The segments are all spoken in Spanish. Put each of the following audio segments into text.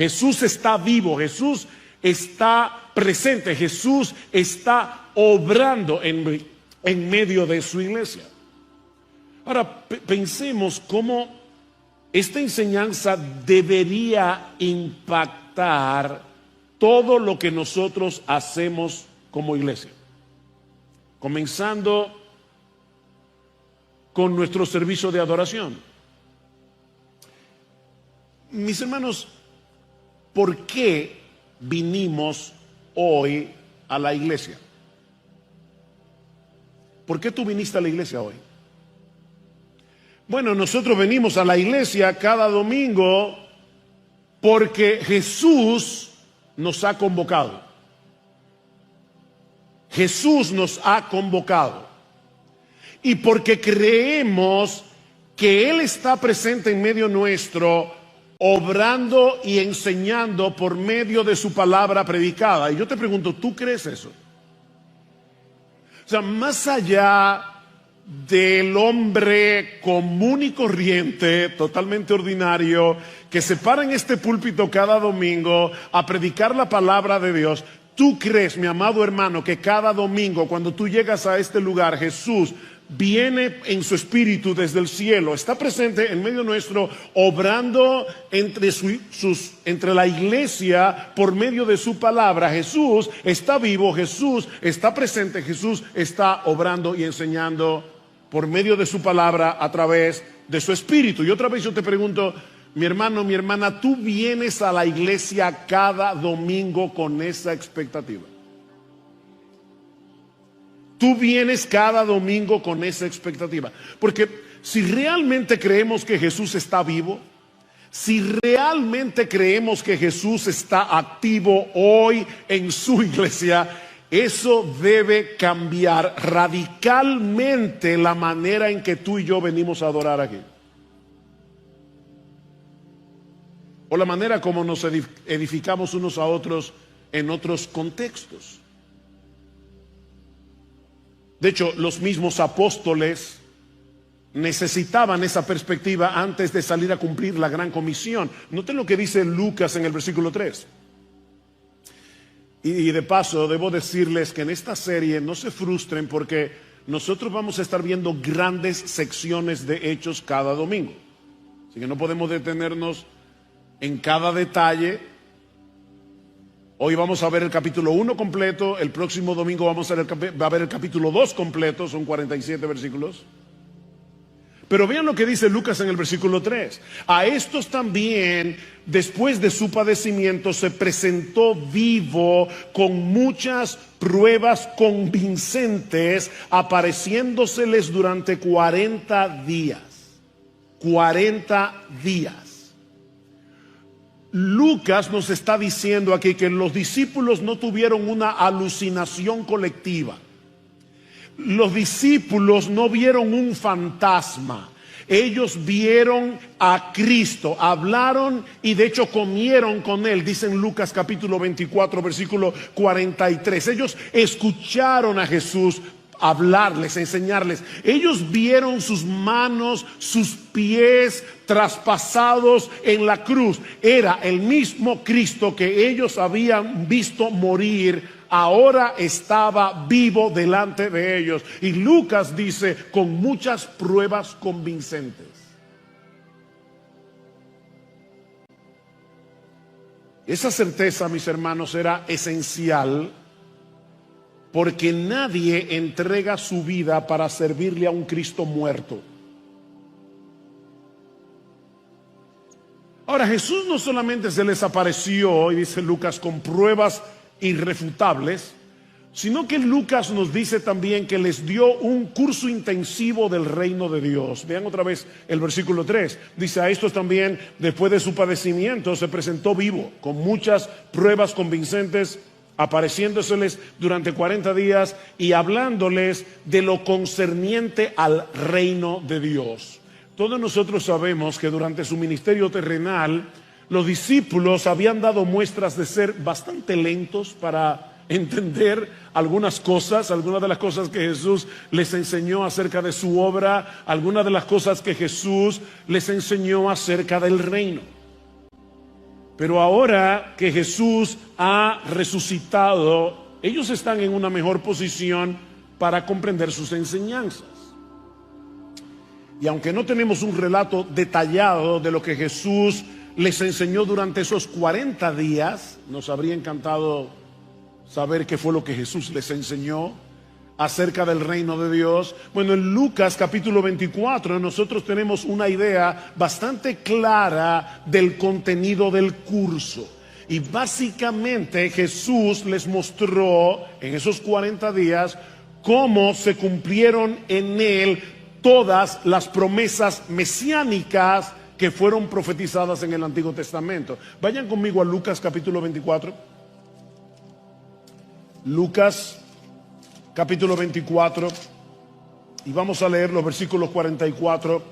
Jesús está vivo, Jesús está presente, Jesús está obrando en medio de su iglesia. Ahora, pensemos cómo esta enseñanza debería impactar todo lo que nosotros hacemos como iglesia. Comenzando con nuestro servicio de adoración. Mis hermanos, ¿por qué vinimos hoy a la iglesia? ¿Por qué tú viniste a la iglesia hoy? Bueno, nosotros venimos a la iglesia cada domingo porque Jesús nos ha convocado. Jesús nos ha convocado. Y porque creemos que Él está presente en medio nuestro, obrando y enseñando por medio de su palabra predicada. Y yo te pregunto, ¿tú crees eso? O sea, más allá del hombre común y corriente, totalmente ordinario, que se para en este púlpito cada domingo a predicar la palabra de Dios, ¿tú crees, mi amado hermano, que cada domingo cuando tú llegas a este lugar, Jesús viene en su espíritu desde el cielo, está presente en medio nuestro, obrando entre la iglesia por medio de su palabra? Jesús está vivo, Jesús está presente, Jesús está obrando y enseñando por medio de su palabra a través de su espíritu. Y otra vez yo te pregunto, mi hermano, mi hermana, ¿tú vienes a la iglesia cada domingo con esa expectativa? Tú vienes cada domingo con esa expectativa. Porque si realmente creemos que Jesús está vivo, si realmente creemos que Jesús está activo hoy en su iglesia, eso debe cambiar radicalmente la manera en que tú y yo venimos a adorar aquí. O la manera como nos edificamos unos a otros en otros contextos. De hecho, los mismos apóstoles necesitaban esa perspectiva antes de salir a cumplir la gran comisión. Noten lo que dice Lucas en el versículo 3. Y de paso, debo decirles que en esta serie no se frustren porque nosotros vamos a estar viendo grandes secciones de Hechos cada domingo. Así que no podemos detenernos en cada detalle. Hoy vamos a ver el capítulo 1 completo, el próximo domingo va a ver el capítulo 2 completo, son 47 versículos. Pero vean lo que dice Lucas en el versículo 3. A estos también, después de su padecimiento, se presentó vivo con muchas pruebas convincentes, apareciéndoseles durante 40 días. 40 días. Lucas nos está diciendo aquí que los discípulos no tuvieron una alucinación colectiva. Los discípulos no vieron un fantasma. Ellos vieron a Cristo, hablaron y de hecho comieron con Él. Dice en Lucas capítulo 24, versículo 43. Ellos escucharon a Jesús hablarles, enseñarles. Ellos vieron sus manos, sus pies traspasados en la cruz. Era el mismo Cristo que ellos habían visto morir. Ahora estaba vivo delante de ellos. Y Lucas dice, con muchas pruebas convincentes. Esa certeza, mis hermanos, era esencial, porque nadie entrega su vida para servirle a un Cristo muerto. Ahora, Jesús no solamente se les apareció, y dice Lucas, con pruebas irrefutables, sino que Lucas nos dice también que les dio un curso intensivo del reino de Dios. Vean otra vez el versículo 3. Dice, a estos también, después de su padecimiento, se presentó vivo, con muchas pruebas convincentes, apareciéndoseles durante 40 días y hablándoles de lo concerniente al reino de Dios. Todos nosotros sabemos que durante su ministerio terrenal, los discípulos habían dado muestras de ser bastante lentos para entender algunas de las cosas que Jesús les enseñó acerca de su obra, algunas de las cosas que Jesús les enseñó acerca del reino. Pero ahora que Jesús ha resucitado, ellos están en una mejor posición para comprender sus enseñanzas. Y aunque no tenemos un relato detallado de lo que Jesús les enseñó durante esos 40 días, nos habría encantado saber qué fue lo que Jesús les enseñó acerca del reino de Dios. Bueno, en Lucas capítulo 24 nosotros tenemos una idea bastante clara del contenido del curso. Y básicamente Jesús les mostró en esos 40 días cómo se cumplieron en él todas las promesas mesiánicas que fueron profetizadas en el Antiguo Testamento. Vayan conmigo a Lucas capítulo 24. Lucas capítulo 24, y vamos a leer los versículos 44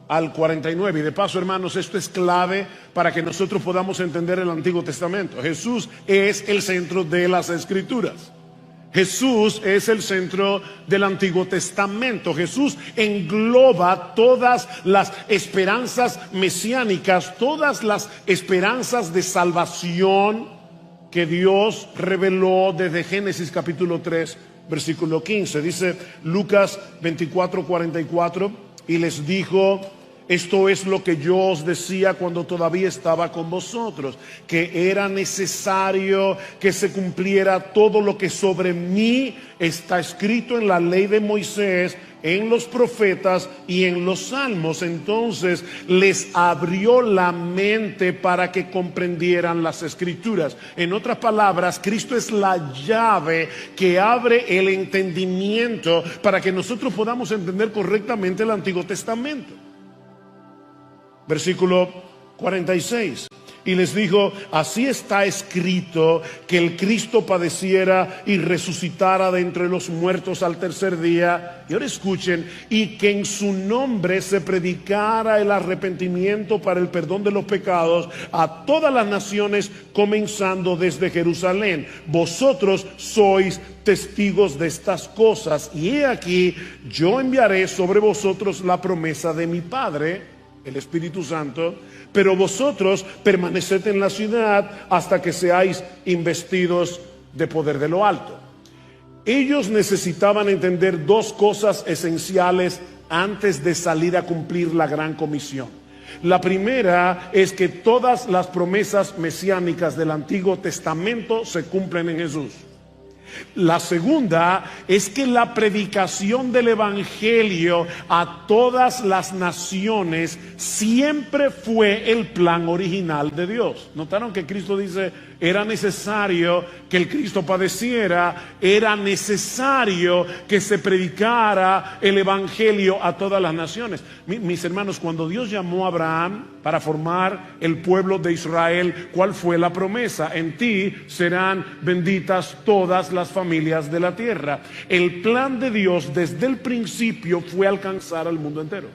al 49. Y de paso, hermanos, esto es clave para que nosotros podamos entender el Antiguo Testamento. Jesús es el centro de las Escrituras. Jesús es el centro del Antiguo Testamento. Jesús engloba todas las esperanzas mesiánicas, todas las esperanzas de salvación que Dios reveló desde Génesis capítulo 3, versículo 15. Dice Lucas 24, 44, y les dijo: esto es lo que yo os decía cuando todavía estaba con vosotros, que era necesario que se cumpliera todo lo que sobre mí está escrito en la ley de Moisés, en los profetas y en los salmos. Entonces les abrió la mente para que comprendieran las Escrituras. En otras palabras, Cristo es la llave que abre el entendimiento para que nosotros podamos entender correctamente el Antiguo Testamento. Versículo 46. Y les dijo: así está escrito, que el Cristo padeciera y resucitara de entre los muertos al tercer día. Y ahora escuchen: y que en su nombre se predicara el arrepentimiento para el perdón de los pecados a todas las naciones, comenzando desde Jerusalén. Vosotros sois testigos de estas cosas. Y he aquí, yo enviaré sobre vosotros la promesa de mi Padre, el Espíritu Santo, pero vosotros permaneced en la ciudad hasta que seáis investidos de poder de lo alto. Ellos necesitaban entender dos cosas esenciales antes de salir a cumplir la gran comisión. La primera es que todas las promesas mesiánicas del Antiguo Testamento se cumplen en Jesús. La segunda es que la predicación del Evangelio a todas las naciones siempre fue el plan original de Dios. ¿Notaron que Cristo dice: era necesario que el Cristo padeciera, era necesario que se predicara el Evangelio a todas las naciones? Mis hermanos, cuando Dios llamó a Abraham para formar el pueblo de Israel, ¿cuál fue la promesa? En ti serán benditas todas las familias de la tierra. El plan de Dios desde el principio fue alcanzar al mundo entero,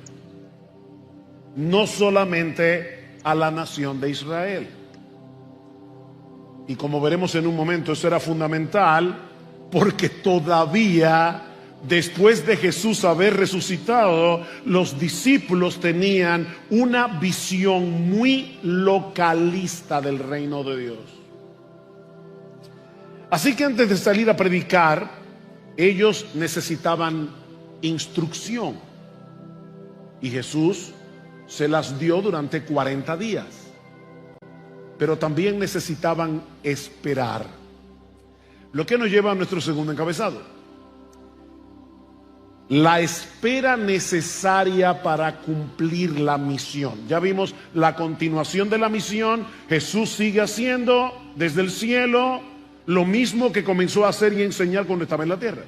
no solamente a la nación de Israel. Y como veremos en un momento, eso era fundamental, porque todavía después de Jesús haber resucitado, los discípulos tenían una visión muy localista del reino de Dios. Así que antes de salir a predicar, ellos necesitaban instrucción, y Jesús se las dio durante 40 días. Pero también necesitaban esperar. Lo que nos lleva a nuestro segundo encabezado: la espera necesaria para cumplir la misión. Ya vimos la continuación de la misión. Jesús sigue haciendo desde el cielo lo mismo que comenzó a hacer y enseñar cuando estaba en la tierra.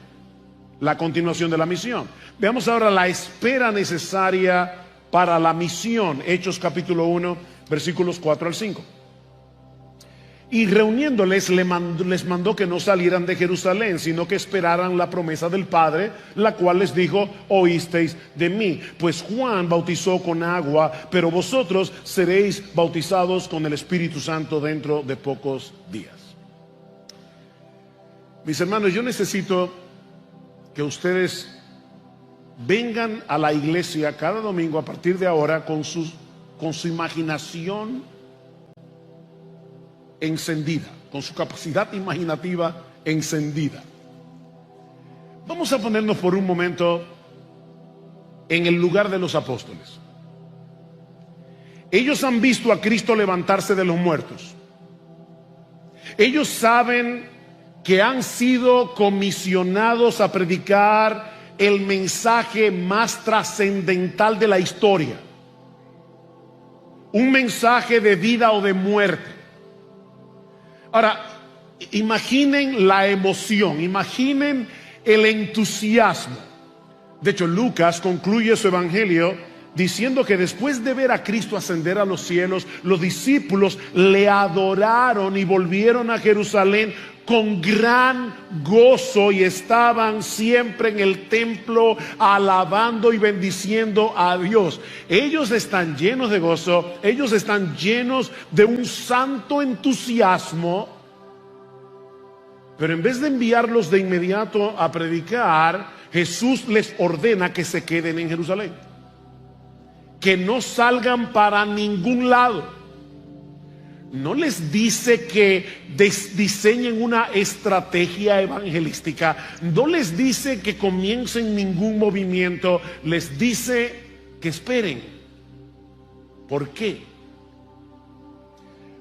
La continuación de la misión. Veamos ahora la espera necesaria para la misión. Hechos capítulo 1, versículos 4 al 5. Y reuniéndoles les mandó que no salieran de Jerusalén, sino que esperaran la promesa del Padre, la cual les dijo: oísteis de mí. Pues Juan bautizó con agua, pero vosotros seréis bautizados con el Espíritu Santo dentro de pocos días. Mis hermanos, yo necesito que ustedes vengan a la iglesia cada domingo a partir de ahora con su imaginación encendida, con su capacidad imaginativa encendida. Vamos a ponernos por un momento en el lugar de los apóstoles. Ellos han visto a Cristo levantarse de los muertos. Ellos saben que han sido comisionados a predicar el mensaje más trascendental de la historia. Un mensaje de vida o de muerte. Ahora, imaginen la emoción, imaginen el entusiasmo. De hecho, Lucas concluye su evangelio diciendo que después de ver a Cristo ascender a los cielos, los discípulos le adoraron y volvieron a Jerusalén con gran gozo y estaban siempre en el templo alabando y bendiciendo a Dios. Ellos están llenos de gozo, ellos están llenos de un santo entusiasmo, pero en vez de enviarlos de inmediato a predicar, Jesús les ordena que se queden en Jerusalén, que no salgan para ningún lado. No les dice que diseñen una estrategia evangelística, no les dice que comiencen ningún movimiento, les dice que esperen. ¿Por qué?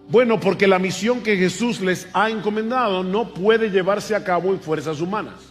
Bueno, porque la misión que Jesús les ha encomendado no puede llevarse a cabo en fuerzas humanas.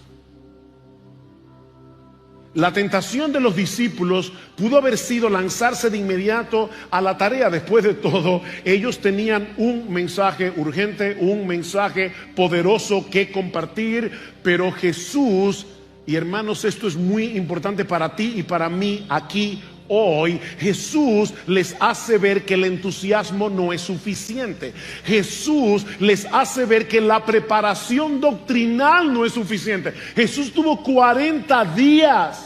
La tentación de los discípulos pudo haber sido lanzarse de inmediato a la tarea. Después de todo, ellos tenían un mensaje urgente, un mensaje poderoso que compartir, pero Jesús, y hermanos, esto es muy importante para ti y para mí aquí hoy, Jesús les hace ver que el entusiasmo no es suficiente. Jesús les hace ver que la preparación doctrinal no es suficiente. Jesús tuvo 40 días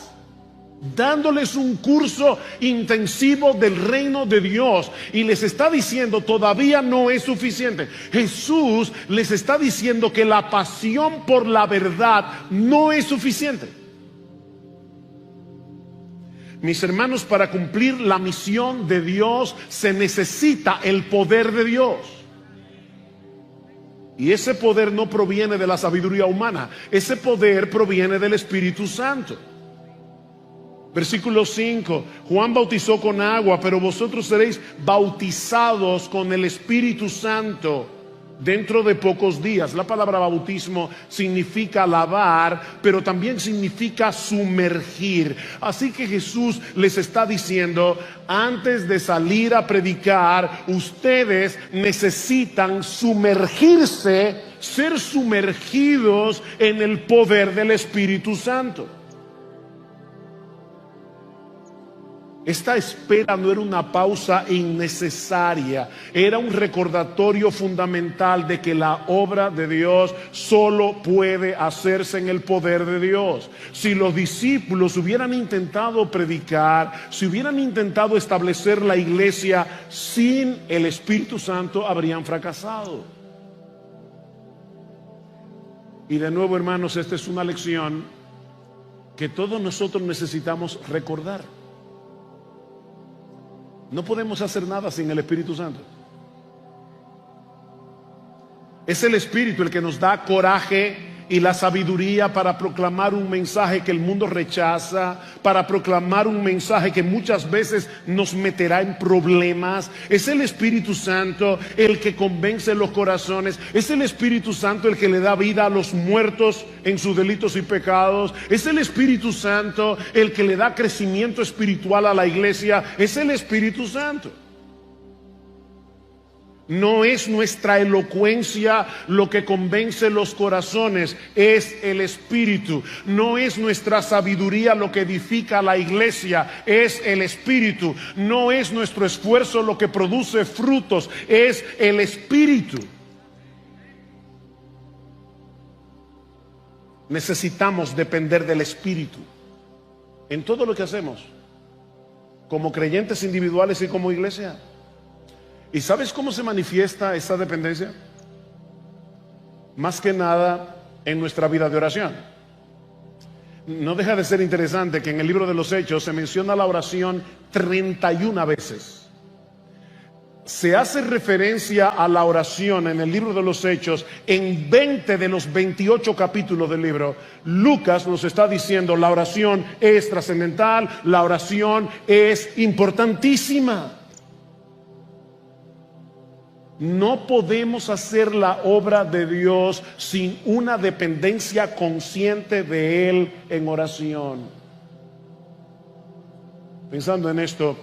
dándoles un curso intensivo del reino de Dios y les está diciendo todavía no es suficiente. Jesús les está diciendo que la pasión por la verdad no es suficiente. Mis hermanos, para cumplir la misión de Dios se necesita el poder de Dios. Y ese poder no proviene de la sabiduría humana, ese poder proviene del Espíritu Santo. Versículo 5, Juan bautizó con agua, pero vosotros seréis bautizados con el Espíritu Santo dentro de pocos días. La palabra bautismo significa lavar, pero también significa sumergir. Así que Jesús les está diciendo, antes de salir a predicar, ustedes necesitan sumergirse, ser sumergidos en el poder del Espíritu Santo. Esta espera no era una pausa innecesaria, era un recordatorio fundamental de que la obra de Dios solo puede hacerse en el poder de Dios. Si los discípulos hubieran intentado predicar, si hubieran intentado establecer la iglesia sin el Espíritu Santo, habrían fracasado. Y de nuevo, hermanos, esta es una lección que todos nosotros necesitamos recordar. No podemos hacer nada sin el Espíritu Santo. Es el Espíritu el que nos da coraje y la sabiduría para proclamar un mensaje que el mundo rechaza, para proclamar un mensaje que muchas veces nos meterá en problemas. Es el Espíritu Santo el que convence los corazones. Es el Espíritu Santo el que le da vida a los muertos en sus delitos y pecados. Es el Espíritu Santo el que le da crecimiento espiritual a la iglesia. Es el Espíritu Santo. No es nuestra elocuencia lo que convence los corazones, es el Espíritu. No es nuestra sabiduría lo que edifica a la iglesia, es el Espíritu. No es nuestro esfuerzo lo que produce frutos, es el Espíritu. Necesitamos depender del Espíritu en todo lo que hacemos, como creyentes individuales y como iglesia. ¿Y sabes cómo se manifiesta esa dependencia? Más que nada en nuestra vida de oración. No deja de ser interesante que en el libro de los Hechos se menciona la oración 31 veces. se hace referencia a la oración en el libro de los Hechos en 20 de los 28 capítulos del libro. Lucas nos está diciendo la oración es trascendental, la oración es importantísima. No podemos hacer la obra de Dios sin una dependencia consciente de Él en oración. Pensando en esto,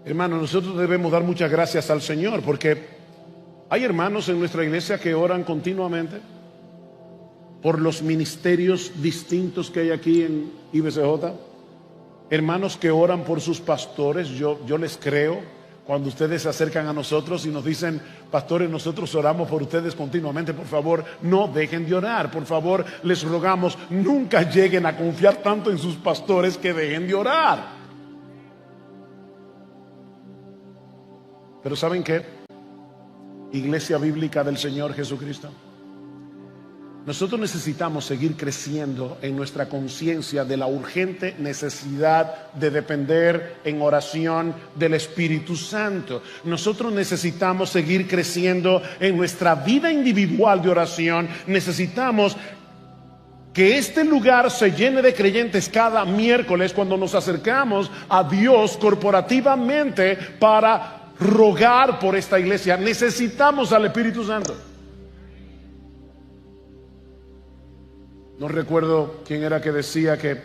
hermanos, nosotros debemos dar muchas gracias al Señor, porque hay hermanos en nuestra iglesia que oran continuamente por los ministerios distintos que hay aquí en IBCJ. Hermanos que oran por sus pastores. Yo les creo cuando ustedes se acercan a nosotros y nos dicen: pastores, nosotros oramos por ustedes continuamente. Por favor, no dejen de orar. Por favor, les rogamos, nunca lleguen a confiar tanto en sus pastores que dejen de orar. Pero ¿saben qué? Iglesia Bíblica del Señor Jesucristo, nosotros necesitamos seguir creciendo en nuestra conciencia de la urgente necesidad de depender en oración del Espíritu Santo. Nosotros necesitamos seguir creciendo en nuestra vida individual de oración. Necesitamos que este lugar se llene de creyentes cada miércoles cuando nos acercamos a Dios corporativamente para rogar por esta iglesia. Necesitamos al Espíritu Santo. No recuerdo quién era que decía que,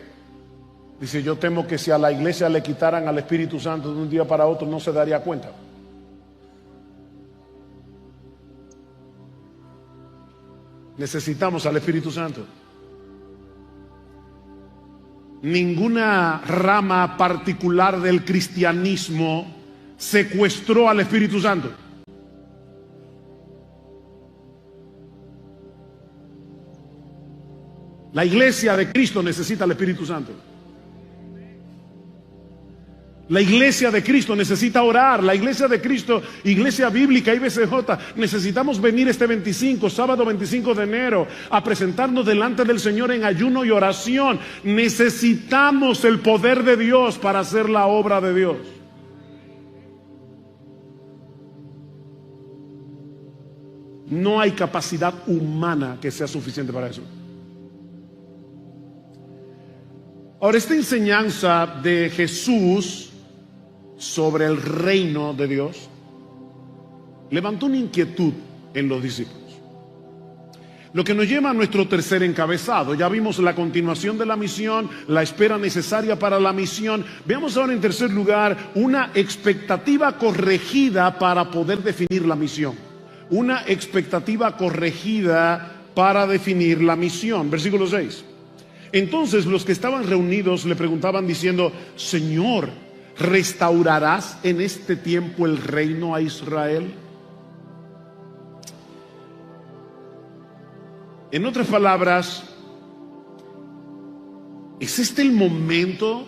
dice: yo temo que si a la iglesia le quitaran al Espíritu Santo de un día para otro no se daría cuenta. Necesitamos al Espíritu Santo. Ninguna rama particular del cristianismo secuestró al Espíritu Santo. La iglesia de Cristo necesita al Espíritu Santo. La iglesia de Cristo necesita orar. La iglesia de Cristo, iglesia bíblica, IBCJ, necesitamos venir este sábado 25 de enero, a presentarnos delante del Señor en ayuno y oración. Necesitamos el poder de Dios para hacer la obra de Dios. No hay capacidad humana que sea suficiente para eso. Ahora, esta enseñanza de Jesús sobre el reino de Dios levantó una inquietud en los discípulos, lo que nos lleva a nuestro tercer encabezado. Ya vimos la continuación de la misión, la espera necesaria para la misión. Veamos ahora en tercer lugar una expectativa corregida para poder definir la misión. Una expectativa corregida para definir la misión. Versículo 6. Entonces los que estaban reunidos le preguntaban diciendo: Señor, ¿restaurarás en este tiempo el reino a Israel? En otras palabras, ¿es este el momento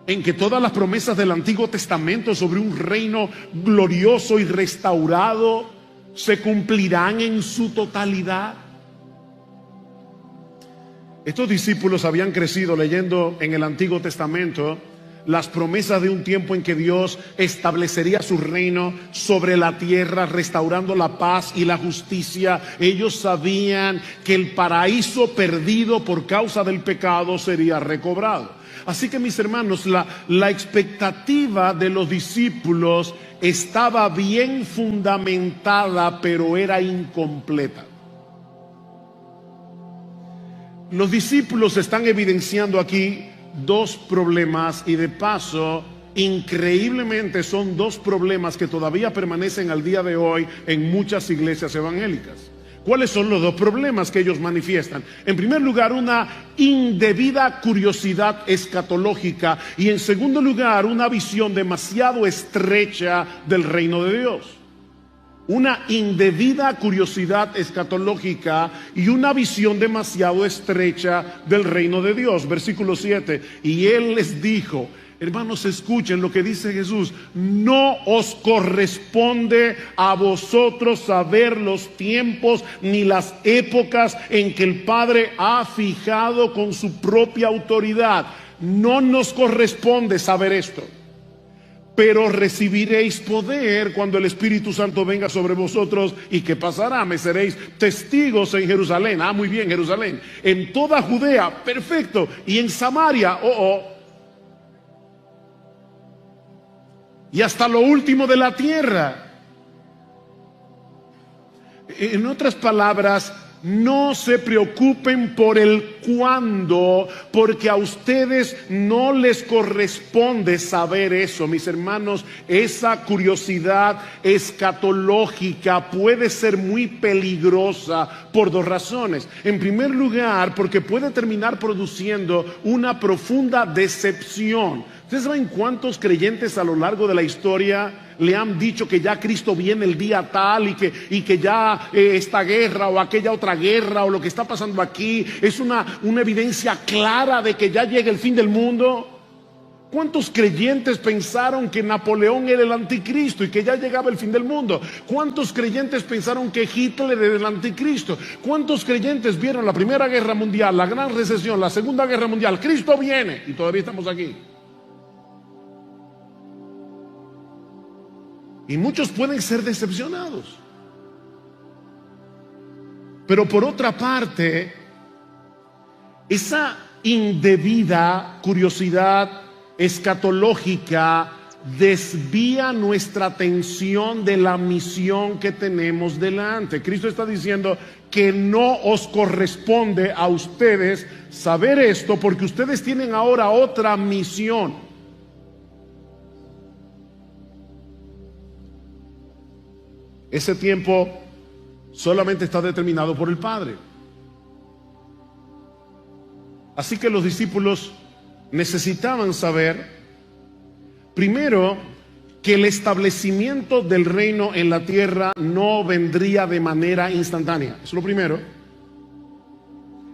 en que todas las promesas del Antiguo Testamento sobre un reino glorioso y restaurado se cumplirán en su totalidad? Estos discípulos habían crecido leyendo en el Antiguo Testamento las promesas de un tiempo en que Dios establecería su reino sobre la tierra, restaurando la paz y la justicia. Ellos sabían que el paraíso perdido por causa del pecado sería recobrado. Así que, mis hermanos, la expectativa de los discípulos estaba bien fundamentada, pero era incompleta. Los discípulos están evidenciando aquí dos problemas, y de paso, increíblemente, son dos problemas que todavía permanecen al día de hoy en muchas iglesias evangélicas. ¿Cuáles son los dos problemas que ellos manifiestan? En primer lugar, una indebida curiosidad escatológica, y en segundo lugar, una visión demasiado estrecha del reino de Dios. Una indebida curiosidad escatológica y una visión demasiado estrecha del reino de Dios. Versículo 7. Y Él les dijo: hermanos, escuchen lo que dice Jesús: no os corresponde a vosotros saber los tiempos ni las épocas en que el Padre ha fijado con su propia autoridad. No nos corresponde saber esto. pero recibiréis poder cuando el Espíritu Santo venga sobre vosotros. ¿Y qué pasará? Me seréis testigos en Jerusalén. Ah, muy bien, Jerusalén. En toda Judea, perfecto. Y en Samaria, y hasta lo último de la tierra. En otras palabras, no se preocupen por el cuándo, porque a ustedes no les corresponde saber eso, mis hermanos. Esa curiosidad escatológica puede ser muy peligrosa por dos razones. En primer lugar, porque puede terminar produciendo una profunda decepción. ¿Ustedes saben cuántos creyentes a lo largo de la historia le han dicho que ya Cristo viene el día tal y que ya esta guerra o aquella otra guerra o lo que está pasando aquí es una evidencia clara de que ya llega el fin del mundo? ¿Cuántos creyentes pensaron que Napoleón era el anticristo y que ya llegaba el fin del mundo? ¿Cuántos creyentes pensaron que Hitler era el anticristo? ¿Cuántos creyentes vieron la Primera Guerra Mundial, la Gran Recesión, la Segunda Guerra Mundial? Cristo viene, y todavía estamos aquí. Y muchos pueden ser decepcionados. Pero por otra parte, esa indebida curiosidad escatológica desvía nuestra atención de la misión que tenemos delante. Cristo está diciendo que no os corresponde a ustedes saber esto, porque ustedes tienen ahora otra misión. Ese tiempo solamente está determinado por el Padre. Así que los discípulos necesitaban saber, primero, que el establecimiento del reino en la tierra no vendría de manera instantánea. Eso es lo primero.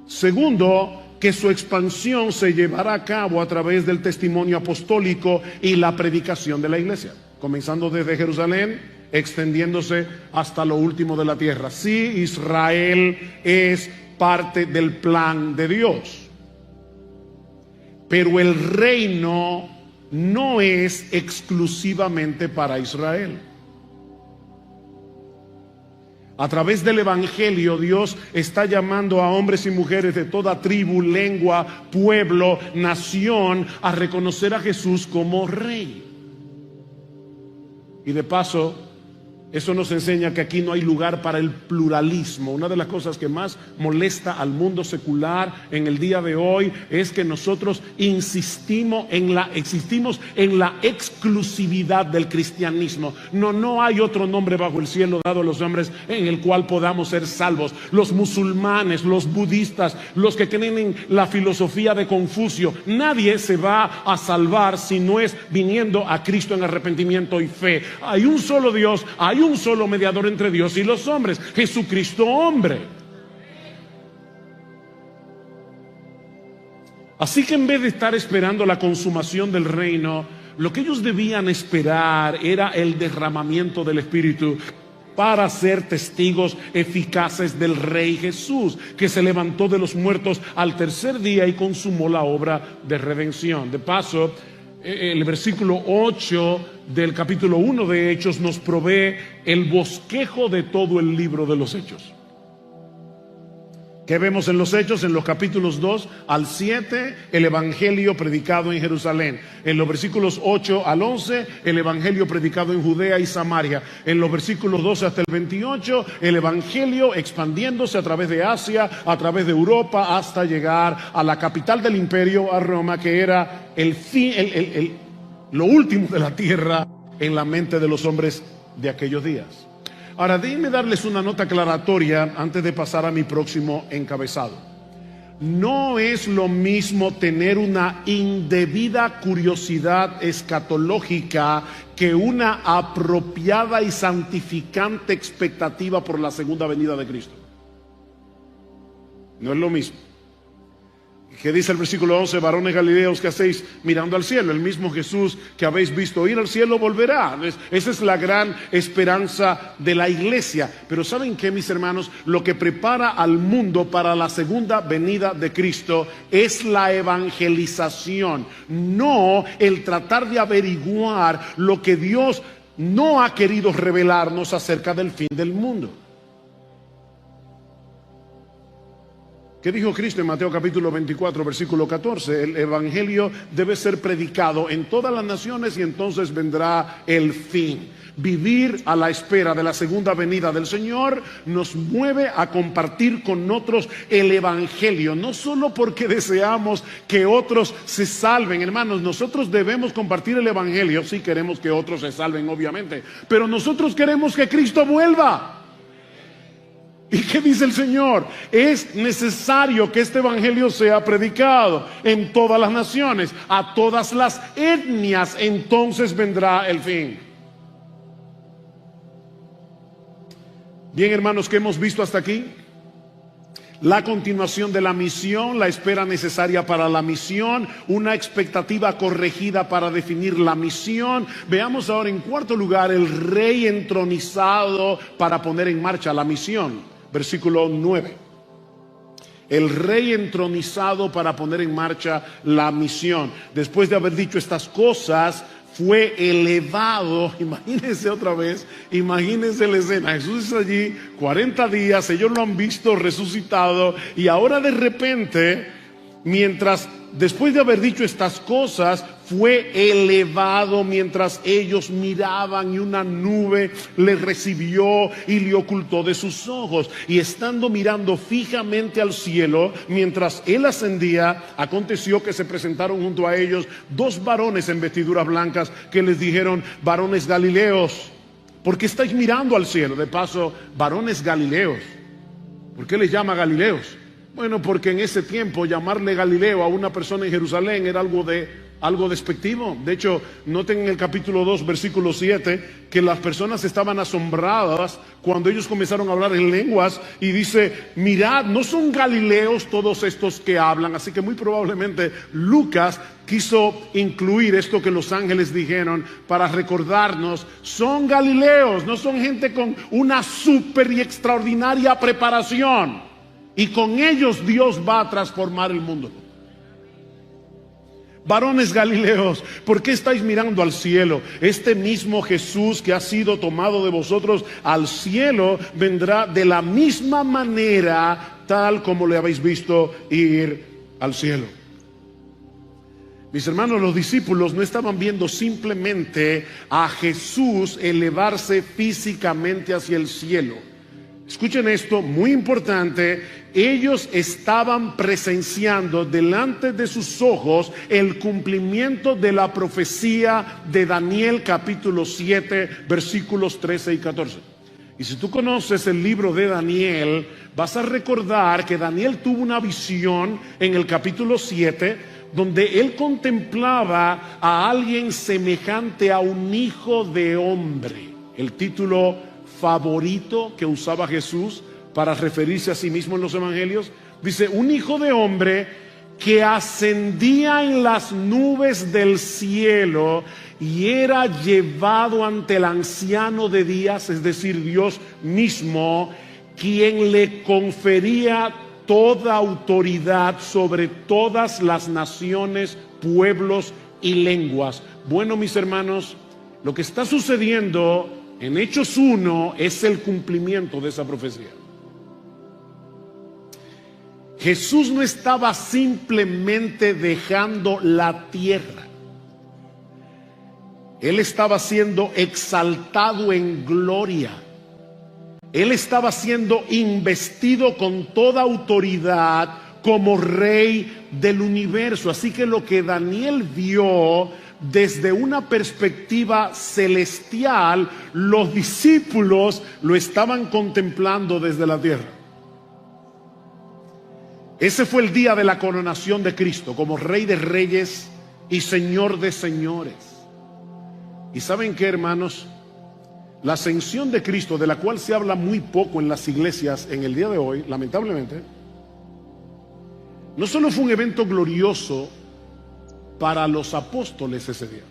Segundo, que su expansión se llevará a cabo a través del testimonio apostólico y la predicación de la iglesia, comenzando desde Jerusalén, extendiéndose hasta lo último de la tierra. Sí, Israel es parte del plan de Dios, pero el reino no es exclusivamente para Israel. A través del Evangelio, Dios está llamando a hombres y mujeres de toda tribu, lengua, pueblo, nación a reconocer a Jesús como Rey. Y de paso, eso nos enseña que aquí no hay lugar para el pluralismo. Una de las cosas que más molesta al mundo secular en el día de hoy es que nosotros insistimos en la exclusividad del cristianismo. No hay otro nombre bajo el cielo dado a los hombres en el cual podamos ser salvos. Los musulmanes, los budistas, los que creen en la filosofía de Confucio, nadie se va a salvar si no es viniendo a Cristo en arrepentimiento y fe. Hay un solo Dios, hay un solo mediador entre Dios y los hombres, Jesucristo hombre. Así que en vez de estar esperando la consumación del reino, lo que ellos debían esperar era el derramamiento del Espíritu para ser testigos eficaces del Rey Jesús, que se levantó de los muertos al tercer día y consumó la obra de redención. De paso, el versículo 8 del capítulo 1 de Hechos nos provee el bosquejo de todo el libro de los Hechos. ¿Qué vemos en los Hechos? En los capítulos 2 al 7, el Evangelio predicado en Jerusalén. En los versículos 8 al 11, el Evangelio predicado en Judea y Samaria. En los versículos 12 hasta el 28, el Evangelio expandiéndose a través de Asia, a través de Europa, hasta llegar a la capital del imperio, a Roma, que era lo último de la tierra en la mente de los hombres de aquellos días. Ahora, déjenme darles una nota aclaratoria antes de pasar a mi próximo encabezado. No es lo mismo tener una indebida curiosidad escatológica que una apropiada y santificante expectativa por la segunda venida de Cristo. No es lo mismo. ¿Qué dice el versículo 11? Varones galileos, ¿qué hacéis mirando al cielo? El mismo Jesús que habéis visto ir al cielo volverá. Esa es la gran esperanza de la iglesia. Pero ¿saben qué, mis hermanos? Lo que prepara al mundo para la segunda venida de Cristo es la evangelización, no el tratar de averiguar lo que Dios no ha querido revelarnos acerca del fin del mundo. ¿Qué dijo Cristo en Mateo capítulo 24, versículo 14? El evangelio debe ser predicado en todas las naciones y entonces vendrá el fin. Vivir a la espera de la segunda venida del Señor nos mueve a compartir con otros el evangelio, no solo porque deseamos que otros se salven, hermanos. Nosotros debemos compartir el evangelio, sí queremos que otros se salven, obviamente, pero nosotros queremos que Cristo vuelva. ¿Y qué dice el Señor? Es necesario que este evangelio sea predicado en todas las naciones, a todas las etnias, entonces vendrá el fin. Bien, hermanos, ¿qué hemos visto hasta aquí? La continuación de la misión, la espera necesaria para la misión, una expectativa corregida para definir la misión. Veamos ahora en cuarto lugar el rey entronizado para poner en marcha la misión. Versículo 9. El rey entronizado para poner en marcha la misión. Después de haber dicho estas cosas, fue elevado. Imagínense otra vez, imagínense la escena. Jesús es allí 40 días, ellos lo han visto resucitado y ahora de repente, después de haber dicho estas cosas, fue elevado mientras ellos miraban y una nube le recibió y le ocultó de sus ojos. Y estando mirando fijamente al cielo, mientras él ascendía, aconteció que se presentaron junto a ellos dos varones en vestiduras blancas que les dijeron: varones galileos, ¿por qué estáis mirando al cielo? De paso, varones galileos, ¿por qué les llama galileos? Bueno, porque en ese tiempo llamarle Galileo a una persona en Jerusalén era algo despectivo. De hecho, noten en el capítulo 2, versículo 7, que las personas estaban asombradas cuando ellos comenzaron a hablar en lenguas y dice: mirad, no son galileos todos estos que hablan. Así que muy probablemente Lucas quiso incluir esto que los ángeles dijeron para recordarnos: son galileos, no son gente con una súper y extraordinaria preparación. Y con ellos Dios va a transformar el mundo. Varones galileos, ¿por qué estáis mirando al cielo? Este mismo Jesús que ha sido tomado de vosotros al cielo vendrá de la misma manera, tal como le habéis visto ir al cielo. Mis hermanos, los discípulos no estaban viendo simplemente a Jesús elevarse físicamente hacia el cielo. Escuchen esto, muy importante: ellos estaban presenciando delante de sus ojos el cumplimiento de la profecía de Daniel capítulo 7 versículos 13 y 14. Y si tú conoces el libro de Daniel, vas a recordar que Daniel tuvo una visión en el capítulo 7 donde él contemplaba a alguien semejante a un hijo de hombre. El título favorito que usaba Jesús para referirse a sí mismo en los evangelios, dice: un hijo de hombre que ascendía en las nubes del cielo y era llevado ante el anciano de días, es decir, Dios mismo, quien le confería toda autoridad sobre todas las naciones, pueblos y lenguas. Bueno, mis hermanos, lo que está sucediendo en Hechos 1 es el cumplimiento de esa profecía. Jesús no estaba simplemente dejando la tierra. Él estaba siendo exaltado en gloria. Él estaba siendo investido con toda autoridad como rey del universo. Así que lo que Daniel vio desde una perspectiva celestial, los discípulos lo estaban contemplando desde la tierra. Ese fue el día de la coronación de Cristo como Rey de Reyes y Señor de Señores. ¿Y saben qué, hermanos? La ascensión de Cristo, de la cual se habla muy poco en las iglesias en el día de hoy, lamentablemente, No solo fue un evento glorioso para los apóstoles ese día,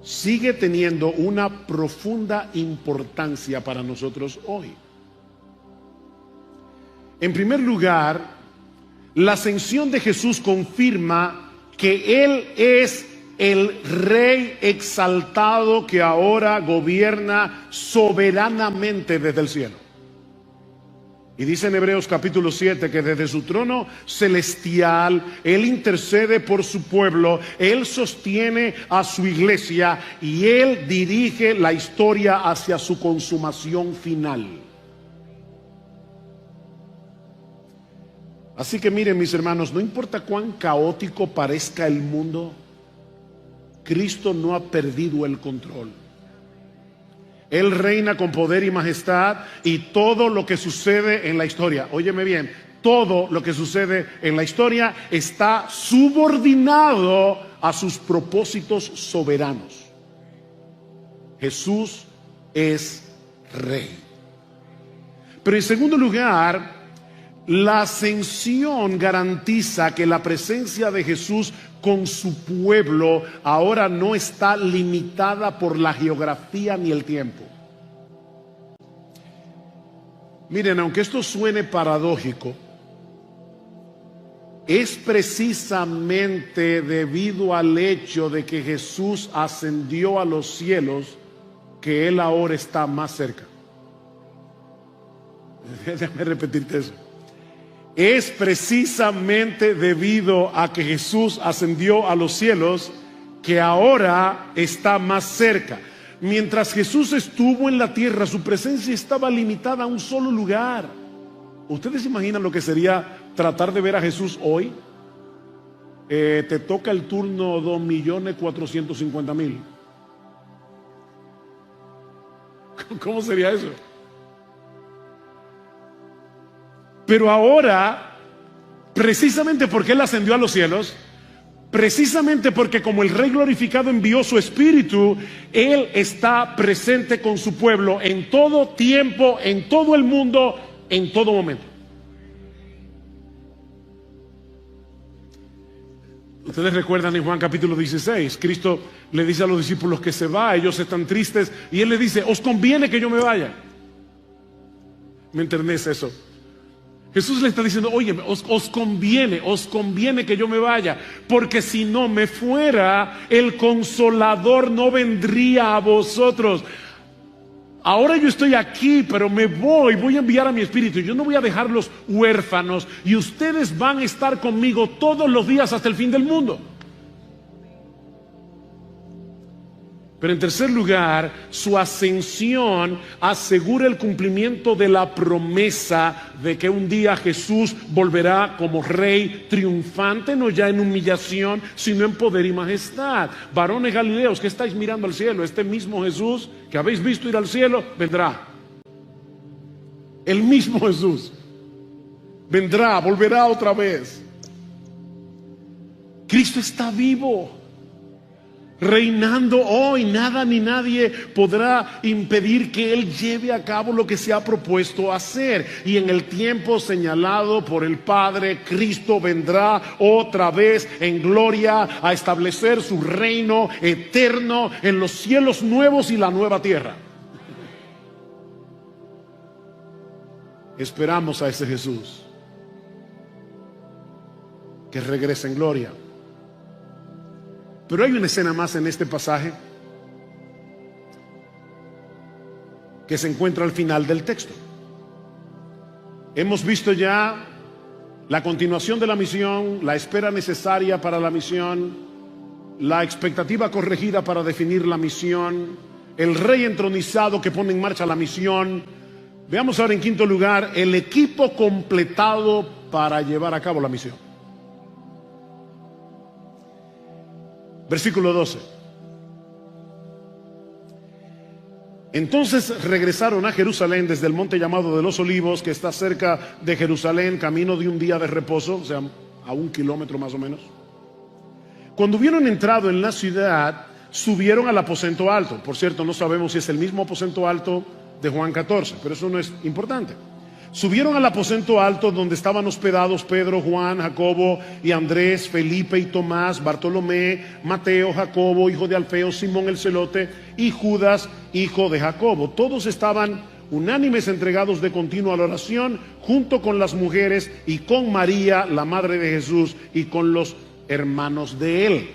sigue teniendo una profunda importancia para nosotros hoy. En primer lugar, la ascensión de Jesús confirma que Él es el Rey exaltado que ahora gobierna soberanamente desde el cielo. Y dice en Hebreos capítulo 7 que desde su trono celestial Él intercede por su pueblo, Él sostiene a su iglesia y Él dirige la historia hacia su consumación final. Así que miren, mis hermanos, no importa cuán caótico parezca el mundo, Cristo no ha perdido el control. Él reina con poder y majestad, y todo lo que sucede en la historia, óyeme bien, todo lo que sucede en la historia está subordinado a sus propósitos soberanos. Jesús es Rey. Pero en segundo lugar, la ascensión garantiza que la presencia de Jesús con su pueblo ahora no está limitada por la geografía ni el tiempo. Miren, aunque esto suene paradójico, es precisamente debido al hecho de que Jesús ascendió a los cielos que Él ahora está más cerca. Déjame repetirte eso. Es precisamente debido a que Jesús ascendió a los cielos que ahora está más cerca. Mientras Jesús estuvo en la tierra, su presencia estaba limitada a un solo lugar. ¿Ustedes se imaginan lo que sería tratar de ver a Jesús hoy? Te toca el turno 2.450.000. ¿Cómo sería eso? Pero ahora, precisamente porque Él ascendió a los cielos, precisamente porque como el Rey glorificado envió su Espíritu, Él está presente con su pueblo en todo tiempo, en todo el mundo, en todo momento. Ustedes recuerdan en Juan capítulo 16, Cristo le dice a los discípulos que se va, ellos están tristes, y Él les dice: os conviene que yo me vaya. Me enternece eso. Jesús le está diciendo: oye, os conviene que yo me vaya, porque si no me fuera, el Consolador no vendría a vosotros. Ahora yo estoy aquí, pero me voy a enviar a mi Espíritu. Yo no voy a dejarlos huérfanos, y ustedes van a estar conmigo todos los días hasta el fin del mundo. Pero en tercer lugar, su ascensión asegura el cumplimiento de la promesa de que un día Jesús volverá como Rey triunfante, no ya en humillación, sino en poder y majestad. Varones Galileos, que estáis mirando al cielo, este mismo Jesús que habéis visto ir al cielo, vendrá. El mismo Jesús vendrá, volverá otra vez. Cristo está vivo, reinando hoy. Nada ni nadie podrá impedir que Él lleve a cabo lo que se ha propuesto hacer. Y en el tiempo señalado por el Padre, Cristo vendrá otra vez en gloria a establecer su reino eterno en los cielos nuevos y la nueva tierra. Esperamos a ese Jesús que regrese en gloria. Pero hay una escena más en este pasaje que se encuentra al final del texto. Hemos visto ya la continuación de la misión, la espera necesaria para la misión, la expectativa corregida para definir la misión, el Rey entronizado que pone en marcha la misión. Veamos ahora en quinto lugar el equipo completado para llevar a cabo la misión. Versículo 12. Entonces regresaron a Jerusalén desde el monte llamado de los Olivos, que está cerca de Jerusalén, camino de un día de reposo, o sea, a 1 kilómetro más o menos. Cuando hubieron entrado en la ciudad, subieron al aposento alto. Por cierto, no sabemos si es el mismo aposento alto de Juan 14, pero eso no es importante. Subieron al aposento alto donde estaban hospedados Pedro, Juan, Jacobo y Andrés, Felipe y Tomás, Bartolomé, Mateo, Jacobo, hijo de Alfeo, Simón el celote y Judas, hijo de Jacobo. Todos estaban unánimes, entregados de continuo a la oración, junto con las mujeres y con María, la madre de Jesús, y con los hermanos de él.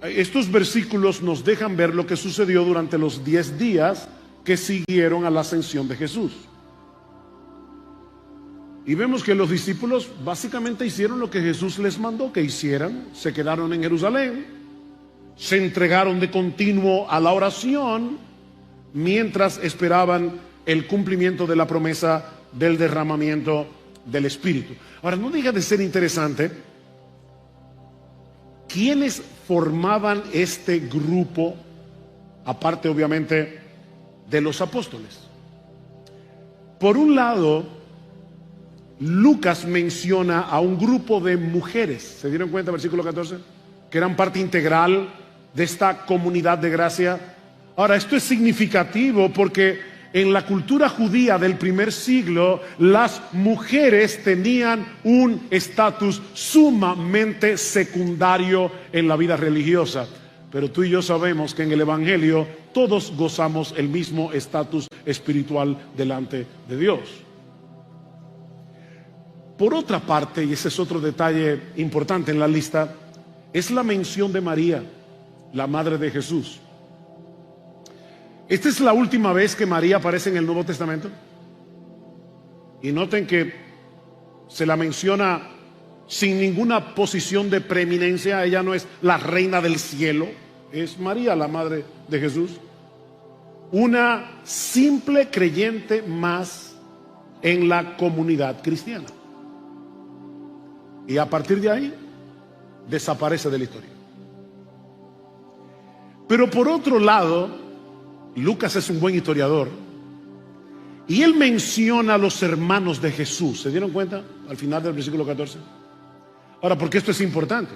Estos versículos nos dejan ver lo que sucedió durante los 10 días que siguieron a la ascensión de Jesús. Y vemos que los discípulos básicamente hicieron lo que Jesús les mandó que hicieran. Se quedaron en Jerusalén, se entregaron de continuo a la oración, mientras esperaban el cumplimiento de la promesa del derramamiento del Espíritu. Ahora, no deja de ser interesante quiénes formaban este grupo, aparte obviamente de los apóstoles. Por un lado, Lucas menciona a un grupo de mujeres, ¿se dieron cuenta? Versículo 14, que eran parte integral de esta comunidad de gracia. Ahora, esto es significativo porque en la cultura judía del primer siglo, las mujeres tenían un estatus sumamente secundario en la vida religiosa. Pero tú y yo sabemos que en el Evangelio todos gozamos el mismo estatus espiritual delante de Dios. Por otra parte, y ese es otro detalle importante en la lista, es la mención de María, la madre de Jesús. Esta es la última vez que María aparece en el Nuevo Testamento. Y noten que se la menciona sin ninguna posición de preeminencia. Ella no es la reina del cielo, es María, la madre de Jesús. Una simple creyente más en la comunidad cristiana. Y a partir de ahí desaparece de la historia. Pero por otro lado, Lucas es un buen historiador y él menciona a los hermanos de Jesús. ¿Se dieron cuenta? Al final del versículo 14. Ahora, ¿por qué esto es importante?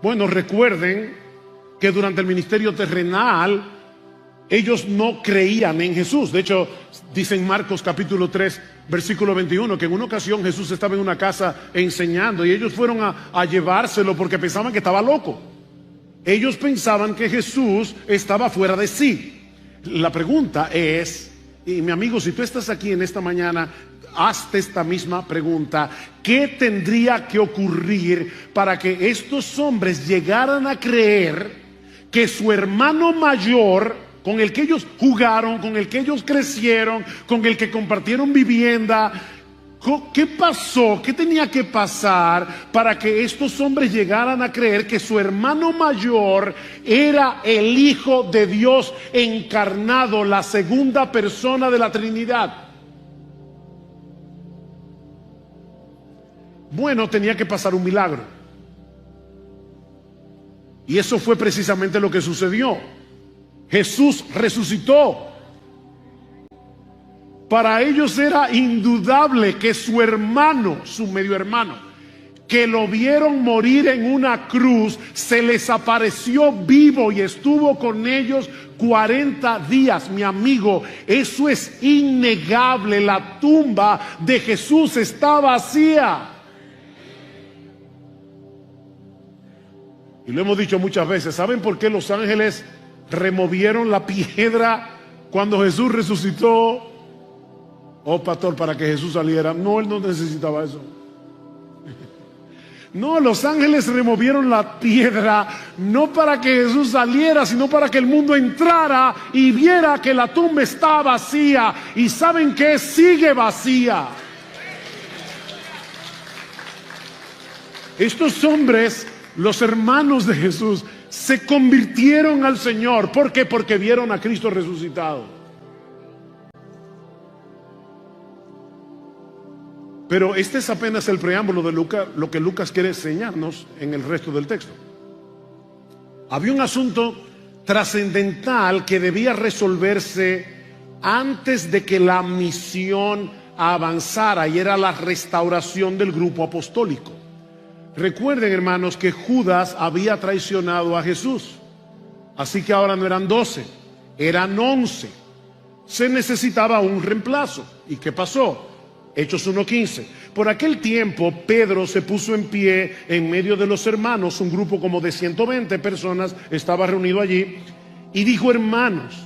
Bueno, recuerden que durante el ministerio terrenal ellos no creían en Jesús. De hecho, dice en Marcos capítulo 3, versículo 21, que en una ocasión Jesús estaba en una casa enseñando y ellos fueron a llevárselo porque pensaban que estaba loco. Ellos pensaban que Jesús estaba fuera de sí. La pregunta es, y mi amigo, si tú estás aquí en esta mañana, hazte esta misma pregunta: ¿qué tendría que ocurrir para que estos hombres llegaran a creer que su hermano mayor, con el que ellos jugaron, con el que ellos crecieron, con el que compartieron vivienda, qué pasó? ¿Qué tenía que pasar para que estos hombres llegaran a creer que su hermano mayor era el Hijo de Dios encarnado, la segunda persona de la Trinidad? Bueno, tenía que pasar un milagro. Y eso fue precisamente lo que sucedió. Jesús resucitó. Para ellos era indudable que su hermano, su medio hermano, que lo vieron morir en una cruz, se les apareció vivo y estuvo con ellos 40 días. Mi amigo, eso es innegable. La tumba de Jesús está vacía. Y lo hemos dicho muchas veces. ¿Saben por qué los ángeles removieron la piedra cuando Jesús resucitó? Oh, pastor, para que Jesús saliera. No, él no necesitaba eso. No, los ángeles removieron la piedra no para que Jesús saliera, sino para que el mundo entrara y viera que la tumba está vacía. ¿Y saben qué? Sigue vacía. Estos hombres, los hermanos de Jesús, se convirtieron al Señor. ¿Por qué? Porque vieron a Cristo resucitado. Pero este es apenas el preámbulo de Lucas, lo que Lucas quiere enseñarnos en el resto del texto. Había un asunto trascendental que debía resolverse antes de que la misión avanzara, y era la restauración del grupo apostólico. Recuerden, hermanos, que Judas había traicionado a Jesús. Así que ahora no eran 12, eran 11. se necesitaba un reemplazo. ¿Y qué pasó? Hechos 1:15. Por aquel tiempo Pedro se puso en pie en medio de los hermanos, un grupo como de 120 personas estaba reunido allí, y dijo: hermanos,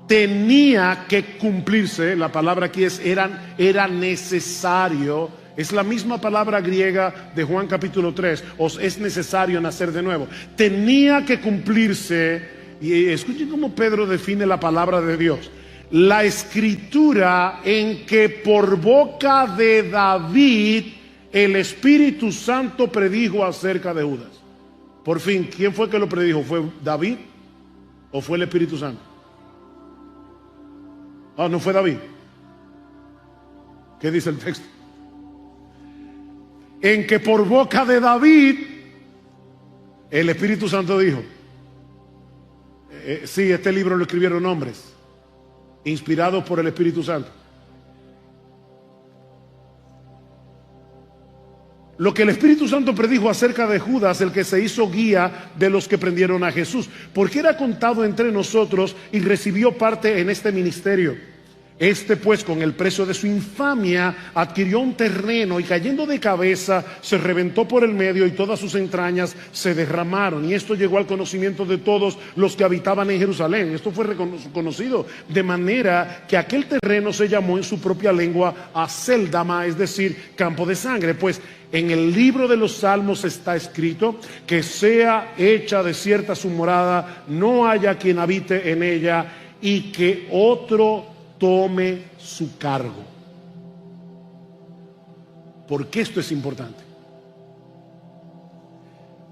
tenía que cumplirse, la palabra aquí es era necesario, es la misma palabra griega de Juan capítulo 3, os es necesario nacer de nuevo. Tenía que cumplirse, y escuchen cómo Pedro define la palabra de Dios: la escritura en que por boca de David el Espíritu Santo predijo acerca de Judas. Por fin, ¿quién fue que lo predijo? ¿Fue David o fue el Espíritu Santo? Ah, no fue David. ¿Qué dice el texto? En que por boca de David el Espíritu Santo dijo. Sí, este libro lo escribieron hombres inspirados por el Espíritu Santo. Lo que el Espíritu Santo predijo acerca de Judas, el que se hizo guía de los que prendieron a Jesús, porque era contado entre nosotros y recibió parte en este ministerio. Este pues, con el precio de su infamia, adquirió un terreno y cayendo de cabeza se reventó por el medio y todas sus entrañas se derramaron. Y esto llegó al conocimiento de todos los que habitaban en Jerusalén. Esto fue reconocido, de manera que aquel terreno se llamó en su propia lengua Aceldama, es decir, campo de sangre. Pues en el libro de los Salmos está escrito: que sea hecha desierta su morada, no haya quien habite en ella, y que otro tome su cargo. ¿Por qué esto es importante?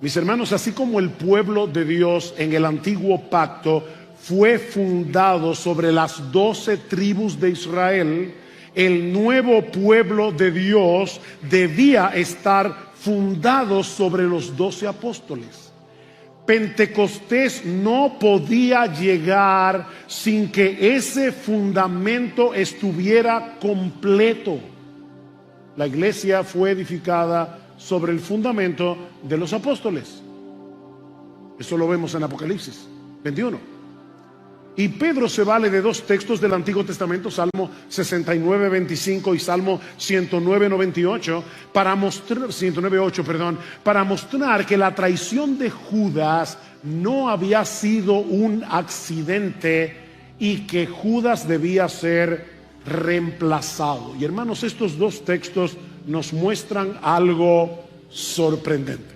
Mis hermanos, así como el pueblo de Dios en el antiguo pacto fue fundado sobre las 12 tribus de Israel, el nuevo pueblo de Dios debía estar fundado sobre los 12 apóstoles. Pentecostés no podía llegar sin que ese fundamento estuviera completo. La iglesia fue edificada sobre el fundamento de los apóstoles. Eso lo vemos en Apocalipsis 21. Y Pedro se vale de dos textos del Antiguo Testamento, Salmo 69:25 y Salmo 109:98, para mostrar, 109:8, perdón, para mostrar que la traición de Judas no había sido un accidente y que Judas debía ser reemplazado. Y hermanos, estos dos textos nos muestran algo sorprendente.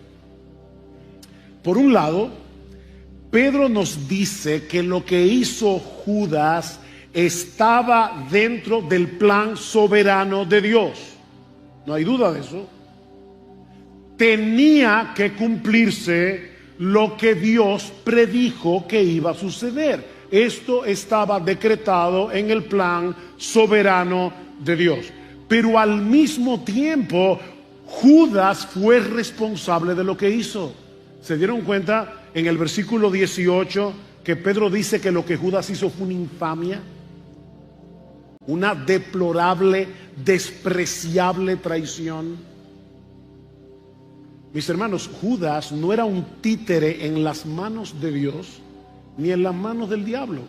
Por un lado, Pedro nos dice que lo que hizo Judas estaba dentro del plan soberano de Dios. No hay duda de eso. Tenía que cumplirse lo que Dios predijo que iba a suceder. Esto estaba decretado en el plan soberano de Dios. Pero al mismo tiempo, Judas fue responsable de lo que hizo. ¿Se dieron cuenta en el versículo 18 que Pedro dice que lo que Judas hizo fue una infamia? Una deplorable, despreciable traición. Mis hermanos, Judas no era un títere en las manos de Dios ni en las manos del diablo.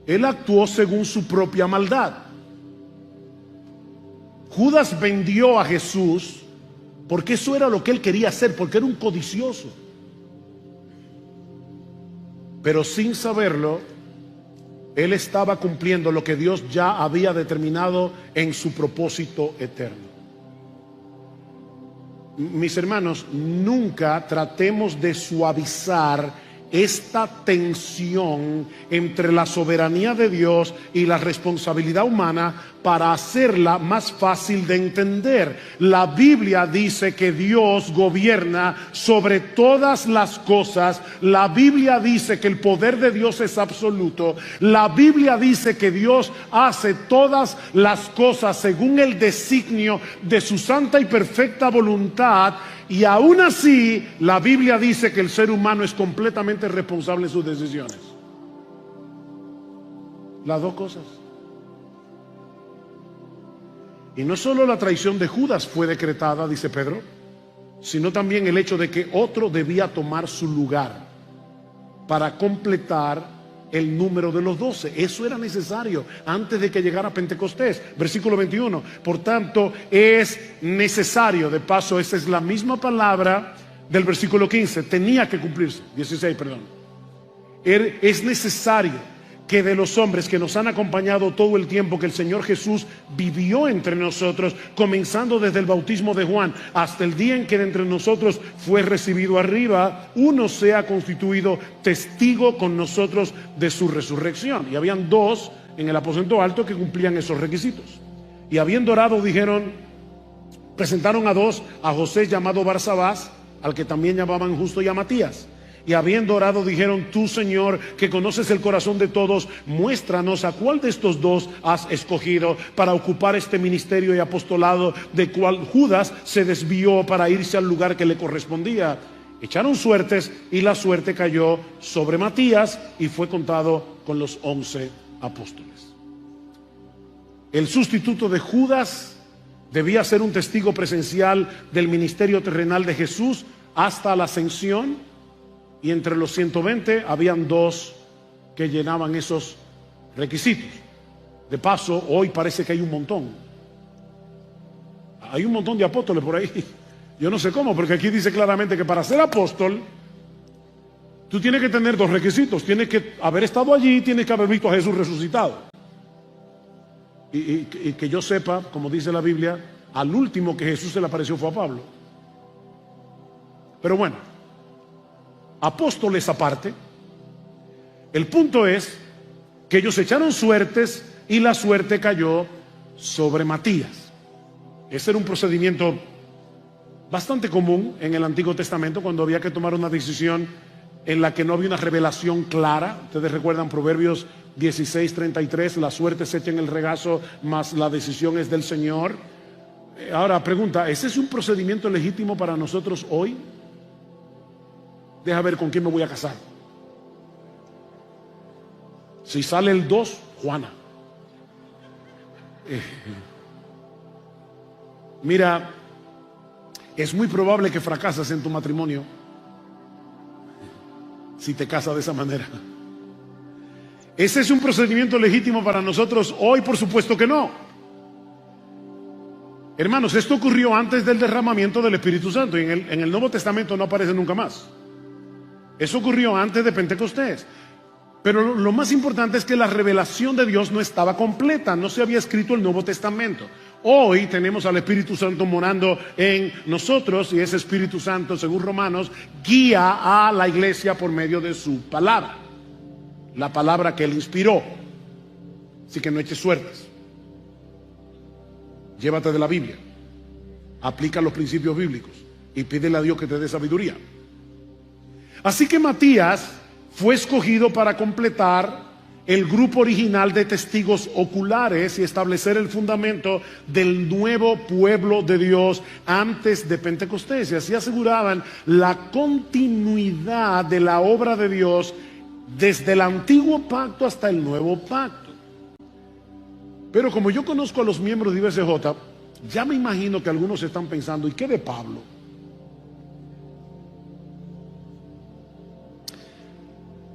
Él actuó según su propia maldad. Judas vendió a Jesús porque eso era lo que él quería hacer, porque era un codicioso. Pero sin saberlo, él estaba cumpliendo lo que Dios ya había determinado en su propósito eterno. Mis hermanos, nunca tratemos de suavizar esta tensión entre la soberanía de Dios y la responsabilidad humana para hacerla más fácil de entender. La Biblia dice que Dios gobierna sobre todas las cosas. La Biblia dice que el poder de Dios es absoluto. La Biblia dice que Dios hace todas las cosas según el designio de su santa y perfecta voluntad. Y aún así, la Biblia dice que el ser humano es completamente responsable de sus decisiones. Las dos cosas. Y no solo la traición de Judas fue decretada, dice Pedro, sino también el hecho de que otro debía tomar su lugar para completar el número de los 12. Eso era necesario antes de que llegara Pentecostés. Versículo 21. Por tanto, es necesario, de paso, esa es la misma palabra del versículo 15. Tenía que cumplirse. 16, perdón. Es necesario que de los hombres que nos han acompañado todo el tiempo que el Señor Jesús vivió entre nosotros, comenzando desde el bautismo de Juan hasta el día en que de entre nosotros fue recibido arriba, uno sea constituido testigo con nosotros de su resurrección. Y habían dos en el aposento alto que cumplían esos requisitos. Y habiendo orado, presentaron a dos, a José llamado Barsabás, al que también llamaban Justo, y a Matías. Y habiendo orado dijeron: tú, Señor, que conoces el corazón de todos, muéstranos a cuál de estos dos has escogido para ocupar este ministerio y apostolado, de cual Judas se desvió para irse al lugar que le correspondía. Echaron suertes y la suerte cayó sobre Matías y fue contado con los 11 apóstoles. El sustituto de Judas debía ser un testigo presencial del ministerio terrenal de Jesús hasta la ascensión. Y entre los 120 habían dos que llenaban esos requisitos. De paso, hoy parece que hay un montón. Hay un montón de apóstoles por ahí. Yo no sé cómo, porque aquí dice claramente que para ser apóstol, tú tienes que tener dos requisitos. Tienes que haber estado allí, tienes que haber visto a Jesús resucitado. Y que yo sepa, como dice la Biblia, al último que Jesús se le apareció fue a Pablo. Pero bueno, apóstoles aparte, el punto es que ellos echaron suertes y la suerte cayó sobre Matías. Ese era un procedimiento bastante común en el Antiguo Testamento cuando había que tomar una decisión en la que no había una revelación clara. Ustedes recuerdan Proverbios 16:33, la suerte se echa en el regazo, mas la decisión es del Señor. Ahora pregunta, ¿ese es un procedimiento legítimo para nosotros hoy? Deja ver con quién me voy a casar. Si sale el 2, Juana. Mira, es muy probable que fracasas en tu matrimonio si te casas de esa manera. ¿Ese es un procedimiento legítimo para nosotros hoy? Por supuesto que no. Hermanos, esto ocurrió antes del derramamiento del Espíritu Santo y en el Nuevo Testamento no aparece nunca más. Eso ocurrió antes de Pentecostés. Pero lo más importante es que la revelación de Dios no estaba completa, no se había escrito el Nuevo Testamento. Hoy tenemos al Espíritu Santo morando en nosotros y ese Espíritu Santo, según Romanos, guía a la iglesia por medio de su palabra. La palabra que Él inspiró. Así que no eches suertes. Llévate de la Biblia. Aplica los principios bíblicos y pídele a Dios que te dé sabiduría. Así que Matías fue escogido para completar el grupo original de testigos oculares y establecer el fundamento del nuevo pueblo de Dios antes de Pentecostés. Y así aseguraban la continuidad de la obra de Dios desde el antiguo pacto hasta el nuevo pacto. Pero como yo conozco a los miembros de IBCJ, ya me imagino que algunos están pensando: ¿y qué de Pablo?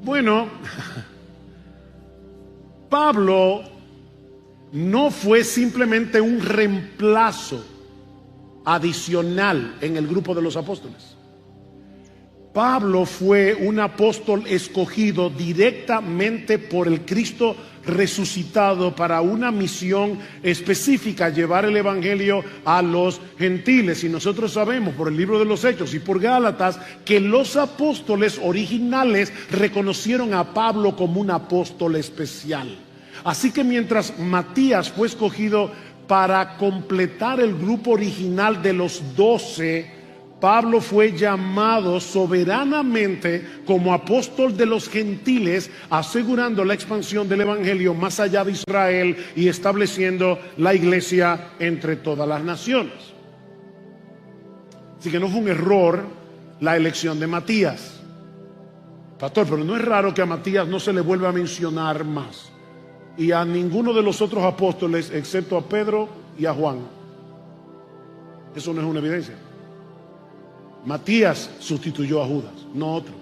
Bueno, Pablo no fue simplemente un reemplazo adicional en el grupo de los apóstoles. Pablo fue un apóstol escogido directamente por el Cristo resucitado para una misión específica: llevar el evangelio a los gentiles. Y nosotros sabemos por el libro de los Hechos y por Gálatas que los apóstoles originales reconocieron a Pablo como un apóstol especial. Así que mientras Matías fue escogido para completar el grupo original de los 12, Pablo fue llamado soberanamente como apóstol de los gentiles, asegurando la expansión del evangelio más allá de Israel y estableciendo la iglesia entre todas las naciones. Así que no fue un error la elección de Matías. Pastor, pero no es raro que a Matías no se le vuelva a mencionar más, y a ninguno de los otros apóstoles excepto a Pedro y a Juan. Eso no es una evidencia. Matías sustituyó a Judas, no otro.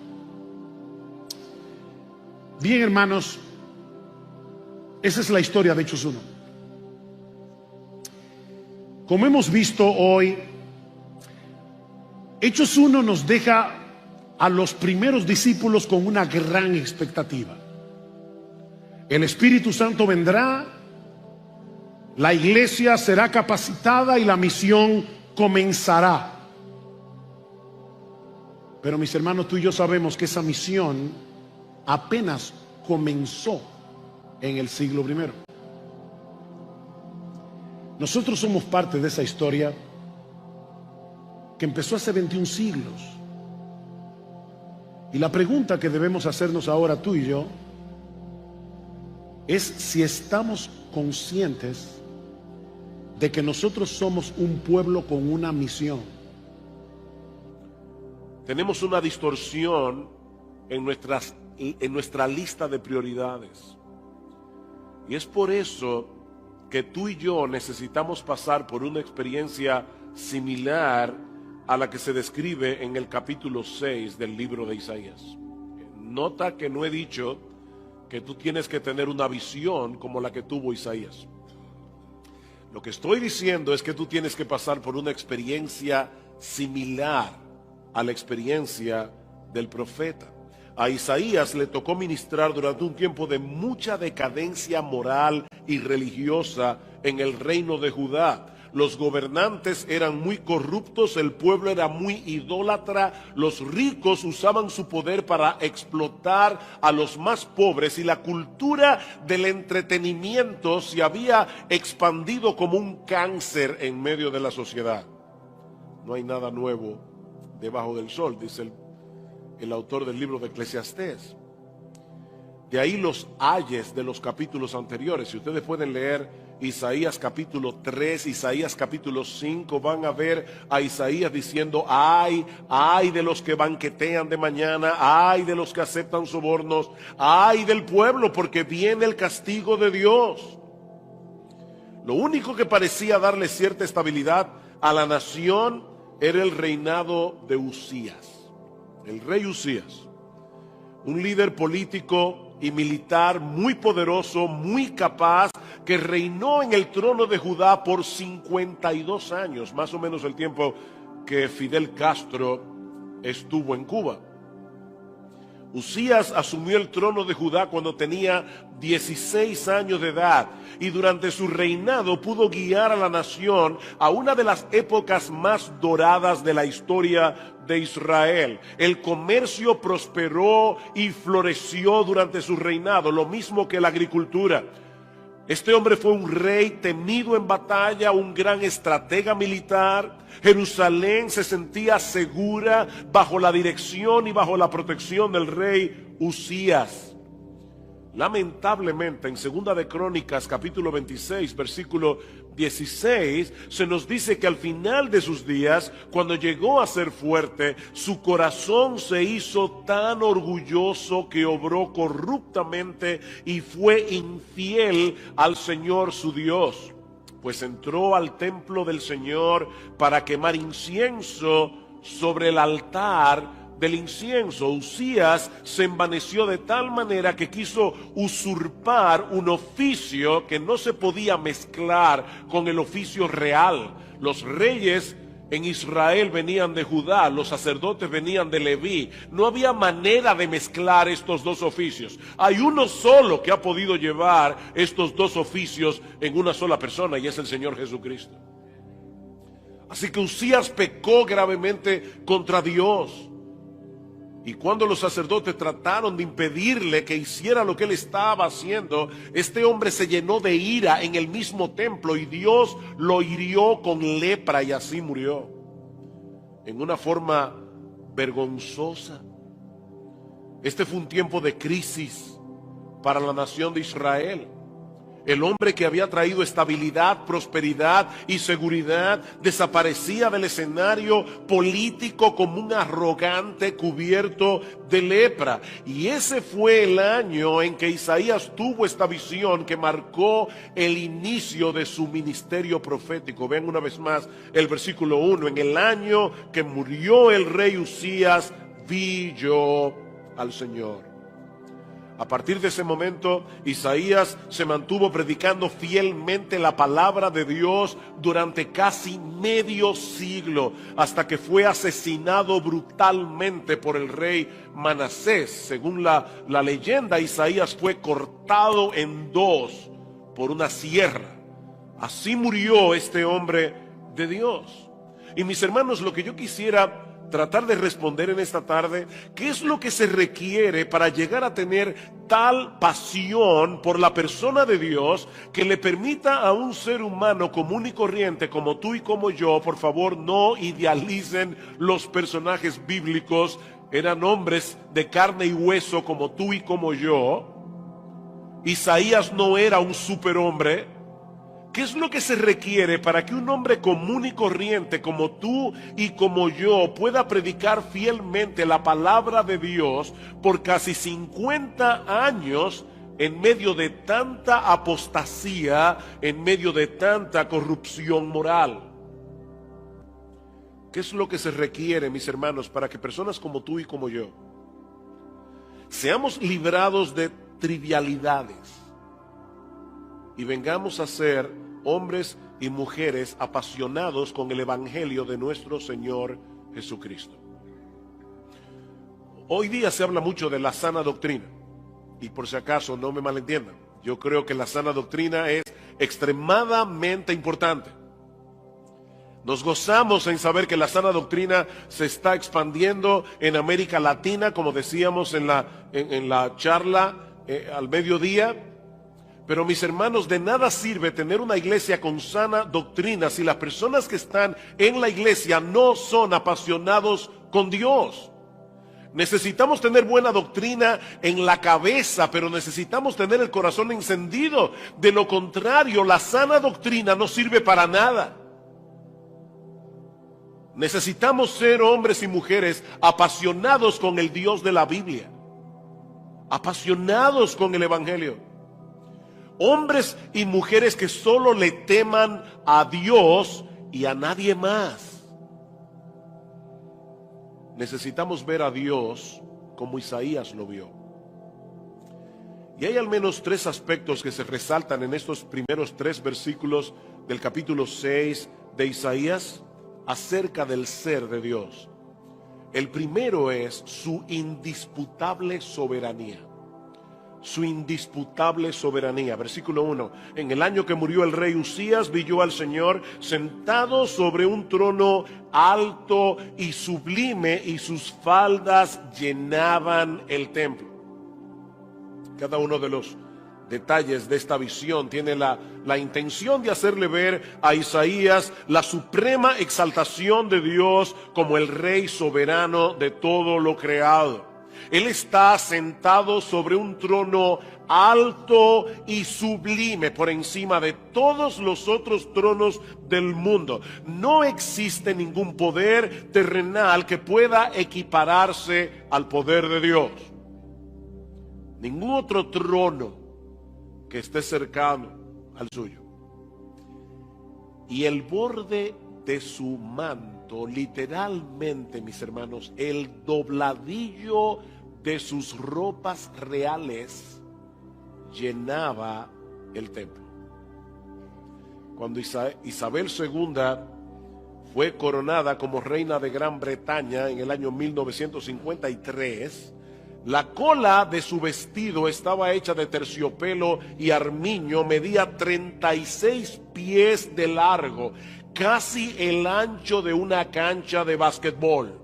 Bien, hermanos, esa es la historia de Hechos 1. Como hemos visto hoy, Hechos 1 nos deja a los primeros discípulos con una gran expectativa. El Espíritu Santo vendrá, la iglesia será capacitada y la misión comenzará. Pero mis hermanos, tú y yo sabemos que esa misión apenas comenzó en el siglo I. Nosotros somos parte de esa historia que empezó hace 21 siglos. Y la pregunta que debemos hacernos ahora tú y yo es si estamos conscientes de que nosotros somos un pueblo con una misión. Tenemos una distorsión en nuestra lista de prioridades. Y es por eso que tú y yo necesitamos pasar por una experiencia similar a la que se describe en el capítulo 6 del libro de Isaías. Nota que no he dicho que tú tienes que tener una visión como la que tuvo Isaías. Lo que estoy diciendo es que tú tienes que pasar por una experiencia similar a la experiencia del profeta. A Isaías le tocó ministrar durante un tiempo de mucha decadencia moral y religiosa en el reino de Judá. Los gobernantes eran muy corruptos, el pueblo era muy idólatra, los ricos usaban su poder para explotar a los más pobres y la cultura del entretenimiento se había expandido como un cáncer en medio de la sociedad. No hay nada nuevo debajo del sol, dice el autor del libro de Eclesiastés. De ahí los ayes de los capítulos anteriores. Si ustedes pueden leer Isaías capítulo 3, Isaías capítulo 5, van a ver a Isaías diciendo: ay de los que banquetean de mañana, ay de los que aceptan sobornos, ay del pueblo, porque viene el castigo de Dios. Lo único que parecía darle cierta estabilidad a la nación era el reinado de Usías, el rey Usías, un líder político y militar muy poderoso, muy capaz, que reinó en el trono de Judá por 52 años, más o menos el tiempo que Fidel Castro estuvo en Cuba. Usías asumió el trono de Judá cuando tenía 16 años de edad y durante su reinado pudo guiar a la nación a una de las épocas más doradas de la historia de Israel. El comercio prosperó y floreció durante su reinado, lo mismo que la agricultura. Este hombre fue un rey temido en batalla, un gran estratega militar. Jerusalén se sentía segura bajo la dirección y bajo la protección del rey Usías. Lamentablemente, en Segunda de Crónicas, capítulo 26, versículo 16, se nos dice que al final de sus días, cuando llegó a ser fuerte, su corazón se hizo tan orgulloso que obró corruptamente y fue infiel al Señor su Dios. Pues entró al templo del Señor para quemar incienso sobre el altar del incienso. Usías se envaneció de tal manera que quiso usurpar un oficio que no se podía mezclar con el oficio real. Los reyes en Israel venían de Judá, los sacerdotes venían de Leví. No había manera de mezclar estos dos oficios. Hay uno solo que ha podido llevar estos dos oficios en una sola persona, y es el Señor Jesucristo. Así que Usías pecó gravemente contra Dios. Y cuando los sacerdotes trataron de impedirle que hiciera lo que él estaba haciendo, este hombre se llenó de ira en el mismo templo y Dios lo hirió con lepra y así murió. En una forma vergonzosa. Este fue un tiempo de crisis para la nación de Israel. El hombre que había traído estabilidad, prosperidad y seguridad desaparecía del escenario político como un arrogante cubierto de lepra. Y ese fue el año en que Isaías tuvo esta visión que marcó el inicio de su ministerio profético. Ven una vez más el versículo 1. En el año que murió el rey Usías, vi yo al Señor. A partir de ese momento, Isaías se mantuvo predicando fielmente la palabra de Dios durante casi medio siglo, hasta que fue asesinado brutalmente por el rey Manasés. Según la leyenda, Isaías fue cortado en dos por una sierra. Así murió este hombre de Dios. Y mis hermanos, lo que yo quisiera tratar de responder en esta tarde, ¿qué es lo que se requiere para llegar a tener tal pasión por la persona de Dios que le permita a un ser humano común y corriente como tú y como yo? Por favor, no idealicen los personajes bíblicos, eran hombres de carne y hueso como tú y como yo. Isaías no era un superhombre. ¿Qué es lo que se requiere para que un hombre común y corriente como tú y como yo pueda predicar fielmente la palabra de Dios por casi 50 años en medio de tanta apostasía, en medio de tanta corrupción moral? ¿Qué es lo que se requiere, mis hermanos, para que personas como tú y como yo seamos librados de trivialidades y vengamos a ser hombres y mujeres apasionados con el evangelio de nuestro Señor Jesucristo? Hoy día se habla mucho de la sana doctrina, y por si acaso no me malentiendan, yo creo que la sana doctrina es extremadamente importante. Nos gozamos en saber que la sana doctrina se está expandiendo en América Latina, como decíamos en la charla al mediodía. Pero mis hermanos, de nada sirve tener una iglesia con sana doctrina si las personas que están en la iglesia no son apasionados con Dios. Necesitamos tener buena doctrina en la cabeza, pero necesitamos tener el corazón encendido. De lo contrario, la sana doctrina no sirve para nada. Necesitamos ser hombres y mujeres apasionados con el Dios de la Biblia, apasionados con el evangelio. Hombres y mujeres que solo le teman a Dios y a nadie más. Necesitamos ver a Dios como Isaías lo vio. Y hay al menos tres aspectos que se resaltan en estos primeros 3 versículos del capítulo 6 de Isaías acerca del ser de Dios. El primero es su indisputable soberanía. Su indisputable soberanía. Versículo 1. En el año que murió el rey Usías, vi yo al Señor sentado sobre un trono alto y sublime, y sus faldas llenaban el templo. Cada uno de los detalles de esta visión tiene la intención de hacerle ver a Isaías la suprema exaltación de Dios como el rey soberano de todo lo creado. Él está sentado sobre un trono alto y sublime por encima de todos los otros tronos del mundo. No existe ningún poder terrenal que pueda equipararse al poder de Dios. Ningún otro trono que esté cercano al suyo. Y el borde de su manto, literalmente, mis hermanos, el dobladillo de sus ropas reales llenaba el templo. Cuando Isabel II fue coronada como reina de Gran Bretaña en el año 1953, la cola de su vestido estaba hecha de terciopelo y armiño, medía 36 pies de largo, casi el ancho de una cancha de básquetbol.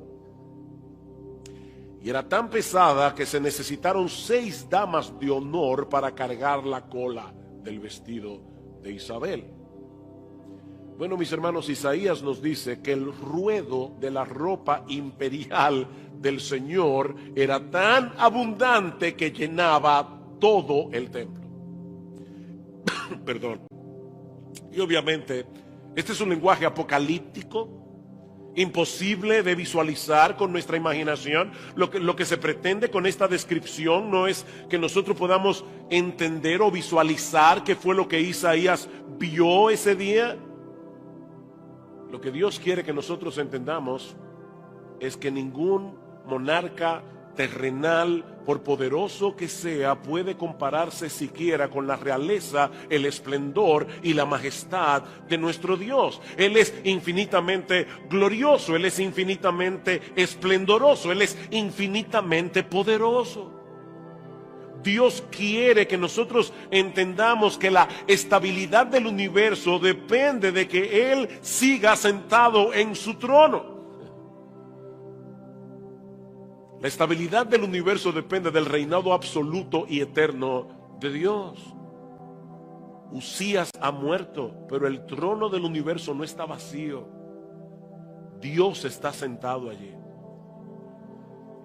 Y era tan pesada que se necesitaron 6 damas de honor para cargar la cola del vestido de Isabel. Bueno, mis hermanos, Isaías nos dice que el ruedo de la ropa imperial del Señor era tan abundante que llenaba todo el templo. Perdón. Y obviamente, este es un lenguaje apocalíptico, imposible de visualizar con nuestra imaginación. Lo que se pretende con esta descripción no es que nosotros podamos entender o visualizar qué fue lo que Isaías vio ese día. Lo que Dios quiere que nosotros entendamos es que ningún monarca terrenal, por poderoso que sea, puede compararse siquiera con la realeza, el esplendor y la majestad de nuestro Dios. Él es infinitamente glorioso, Él es infinitamente esplendoroso, Él es infinitamente poderoso. Dios quiere que nosotros entendamos que la estabilidad del universo depende de que Él siga sentado en su trono. La estabilidad del universo depende del reinado absoluto y eterno de Dios. Usías ha muerto, pero el trono del universo no está vacío. Dios está sentado allí.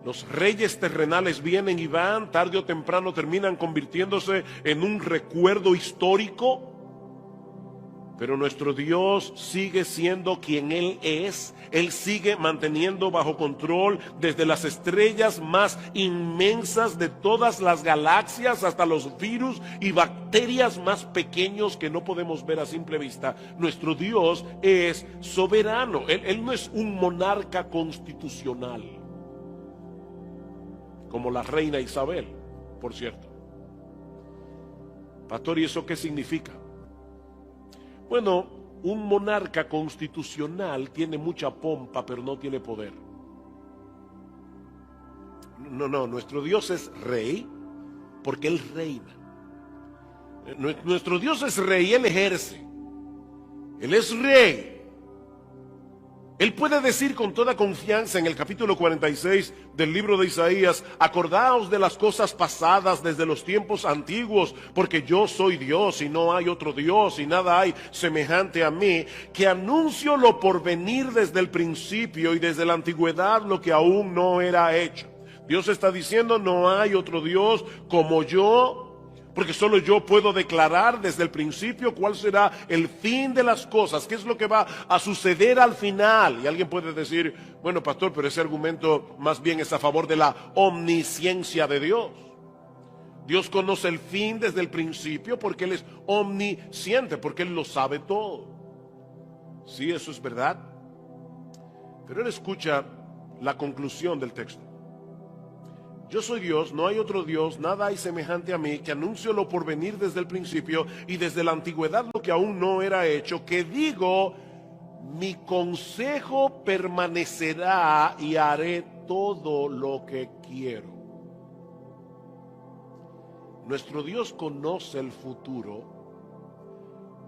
Los reyes terrenales vienen y van, tarde o temprano terminan convirtiéndose en un recuerdo histórico. Pero nuestro Dios sigue siendo quien Él es. Él sigue manteniendo bajo control desde las estrellas más inmensas de todas las galaxias hasta los virus y bacterias más pequeños que no podemos ver a simple vista. Nuestro Dios es soberano. Él no es un monarca constitucional, como la reina Isabel, por cierto. Pastor, ¿y eso qué significa? Bueno, un monarca constitucional tiene mucha pompa, pero no tiene poder. No, nuestro Dios es rey porque Él reina. Nuestro Dios es rey, Él ejerce. Él es rey. Él puede decir con toda confianza en el capítulo 46 del libro de Isaías: acordaos de las cosas pasadas desde los tiempos antiguos, porque yo soy Dios y no hay otro Dios y nada hay semejante a mí, que anuncio lo por venir desde el principio y desde la antigüedad lo que aún no era hecho. Dios está diciendo: no hay otro Dios como yo, porque solo yo puedo declarar desde el principio cuál será el fin de las cosas, qué es lo que va a suceder al final. Y alguien puede decir: bueno, pastor, pero ese argumento más bien es a favor de la omnisciencia de Dios. Dios conoce el fin desde el principio porque Él es omnisciente, porque Él lo sabe todo. Sí, eso es verdad. Pero Él escucha la conclusión del texto. Yo soy Dios, no hay otro Dios, nada hay semejante a mí, que anuncio lo por venir desde el principio y desde la antigüedad lo que aún no era hecho, que digo: mi consejo permanecerá y haré todo lo que quiero. Nuestro Dios conoce el futuro,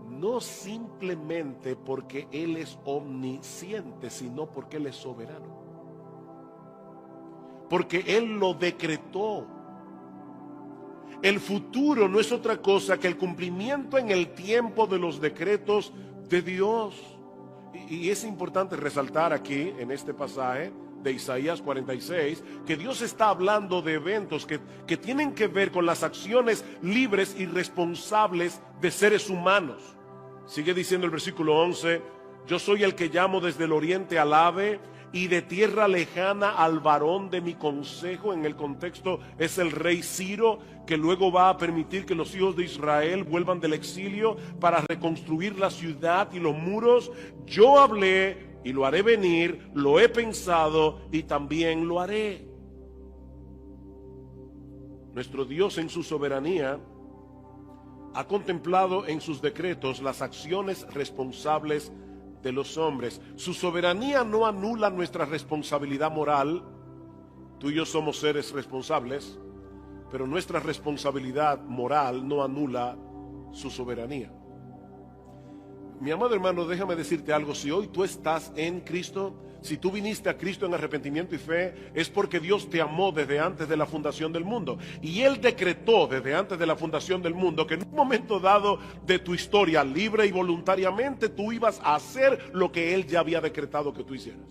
no simplemente porque Él es omnisciente, sino porque Él es soberano. Porque Él lo decretó. El futuro no es otra cosa que el cumplimiento en el tiempo de los decretos de Dios. Y es importante resaltar aquí, en este pasaje de Isaías 46, que Dios está hablando de eventos que tienen que ver con las acciones libres y responsables de seres humanos. Sigue diciendo el versículo 11: yo soy el que llamo desde el oriente al ave, y de tierra lejana al varón de mi consejo. En el contexto es el rey Ciro, que luego va a permitir que los hijos de Israel vuelvan del exilio para reconstruir la ciudad y los muros. Yo hablé y lo haré venir, lo he pensado y también lo haré. Nuestro Dios en su soberanía ha contemplado en sus decretos las acciones responsables de los hombres. Su soberanía no anula nuestra responsabilidad moral. Tú y yo somos seres responsables, pero nuestra responsabilidad moral no anula su soberanía. Mi amado hermano, déjame decirte algo: si hoy tú estás en Cristo, si tú viniste a Cristo en arrepentimiento y fe, es porque Dios te amó desde antes de la fundación del mundo. Y Él decretó desde antes de la fundación del mundo que en un momento dado de tu historia, libre y voluntariamente, tú ibas a hacer lo que Él ya había decretado que tú hicieras.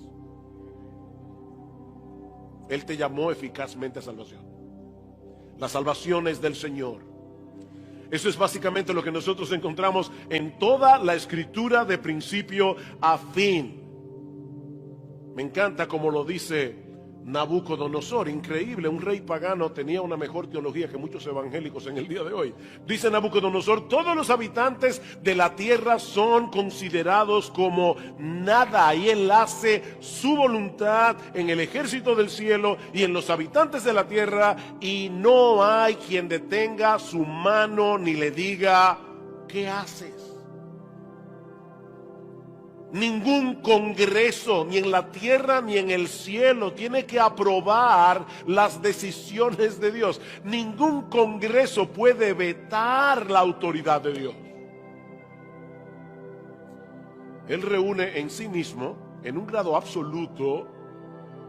Él te llamó eficazmente a salvación. La salvación es del Señor. Eso es básicamente lo que nosotros encontramos en toda la escritura de principio a fin. Me encanta como lo dice Nabucodonosor, increíble, un rey pagano tenía una mejor teología que muchos evangélicos en el día de hoy. Dice Nabucodonosor: todos los habitantes de la tierra son considerados como nada, y él hace su voluntad en el ejército del cielo y en los habitantes de la tierra, y no hay quien detenga su mano ni le diga: ¿qué haces? Ningún congreso, ni en la tierra ni en el cielo, tiene que aprobar las decisiones de Dios. Ningún congreso puede vetar la autoridad de Dios. Él reúne en sí mismo, en un grado absoluto,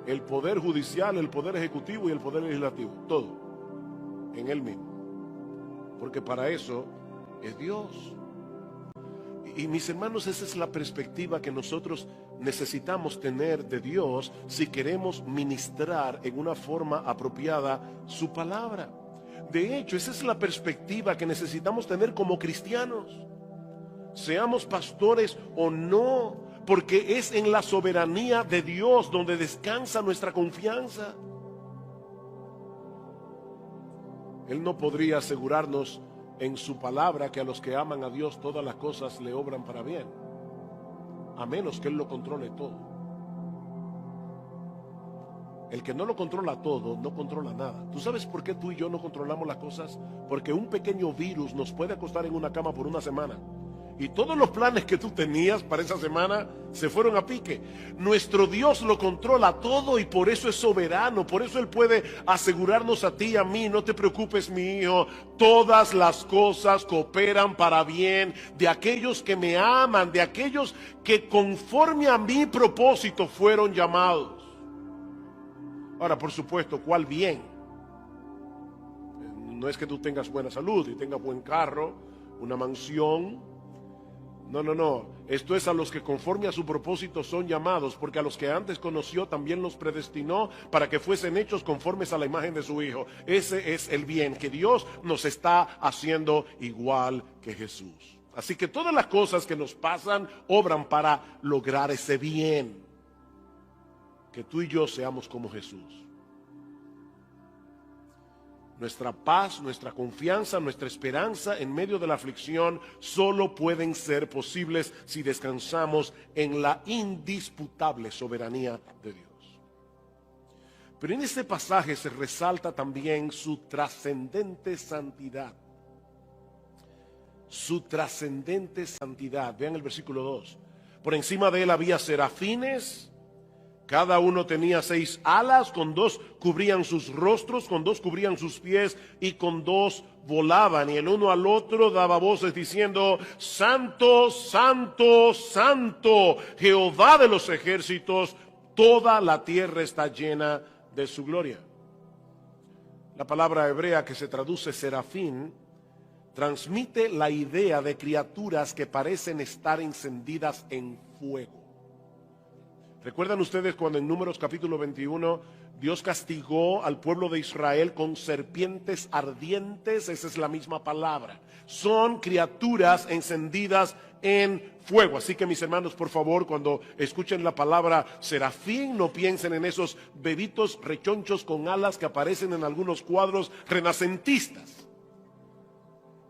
el poder judicial, el poder ejecutivo y el poder legislativo. Todo en él mismo. Porque para eso es Dios. Y mis hermanos, esa es la perspectiva que nosotros necesitamos tener de Dios si queremos ministrar en una forma apropiada su palabra. De hecho, esa es la perspectiva que necesitamos tener como cristianos, seamos pastores o no, porque es en la soberanía de Dios donde descansa nuestra confianza. Él no podría asegurarnos en su palabra que a los que aman a Dios todas las cosas le obran para bien, a menos que Él lo controle todo. El que no lo controla todo, no controla nada. ¿Tú sabes por qué tú y yo no controlamos las cosas? Porque un pequeño virus nos puede acostar en una cama por una semana, y todos los planes que tú tenías para esa semana se fueron a pique. Nuestro Dios lo controla todo y por eso es soberano. Por eso Él puede asegurarnos a ti y a mí: no te preocupes, mi hijo, todas las cosas cooperan para bien de aquellos que me aman, de aquellos que conforme a mi propósito fueron llamados. Ahora, por supuesto, ¿cuál bien? No es que tú tengas buena salud y tengas buen carro, una mansión. No. Esto es a los que conforme a su propósito son llamados, porque a los que antes conoció también los predestinó para que fuesen hechos conformes a la imagen de su Hijo. Ese es el bien, que Dios nos está haciendo igual que Jesús. Así que todas las cosas que nos pasan obran para lograr ese bien, que tú y yo seamos como Jesús. Nuestra paz, nuestra confianza, nuestra esperanza en medio de la aflicción solo pueden ser posibles si descansamos en la indisputable soberanía de Dios. Pero en este pasaje se resalta también su trascendente santidad. Su trascendente santidad. Vean el versículo 2. Por encima de él había serafines. Cada uno tenía 6 alas, con 2 cubrían sus rostros, con 2 cubrían sus pies y con 2 volaban. Y el uno al otro daba voces diciendo: Santo, Santo, Santo, Jehová de los ejércitos, toda la tierra está llena de su gloria. La palabra hebrea que se traduce serafín transmite la idea de criaturas que parecen estar encendidas en fuego. ¿Recuerdan ustedes cuando en Números capítulo 21 Dios castigó al pueblo de Israel con serpientes ardientes? Esa es la misma palabra. Son criaturas encendidas en fuego. Así que, mis hermanos, por favor, cuando escuchen la palabra serafín, no piensen en esos bebitos rechonchos con alas que aparecen en algunos cuadros renacentistas.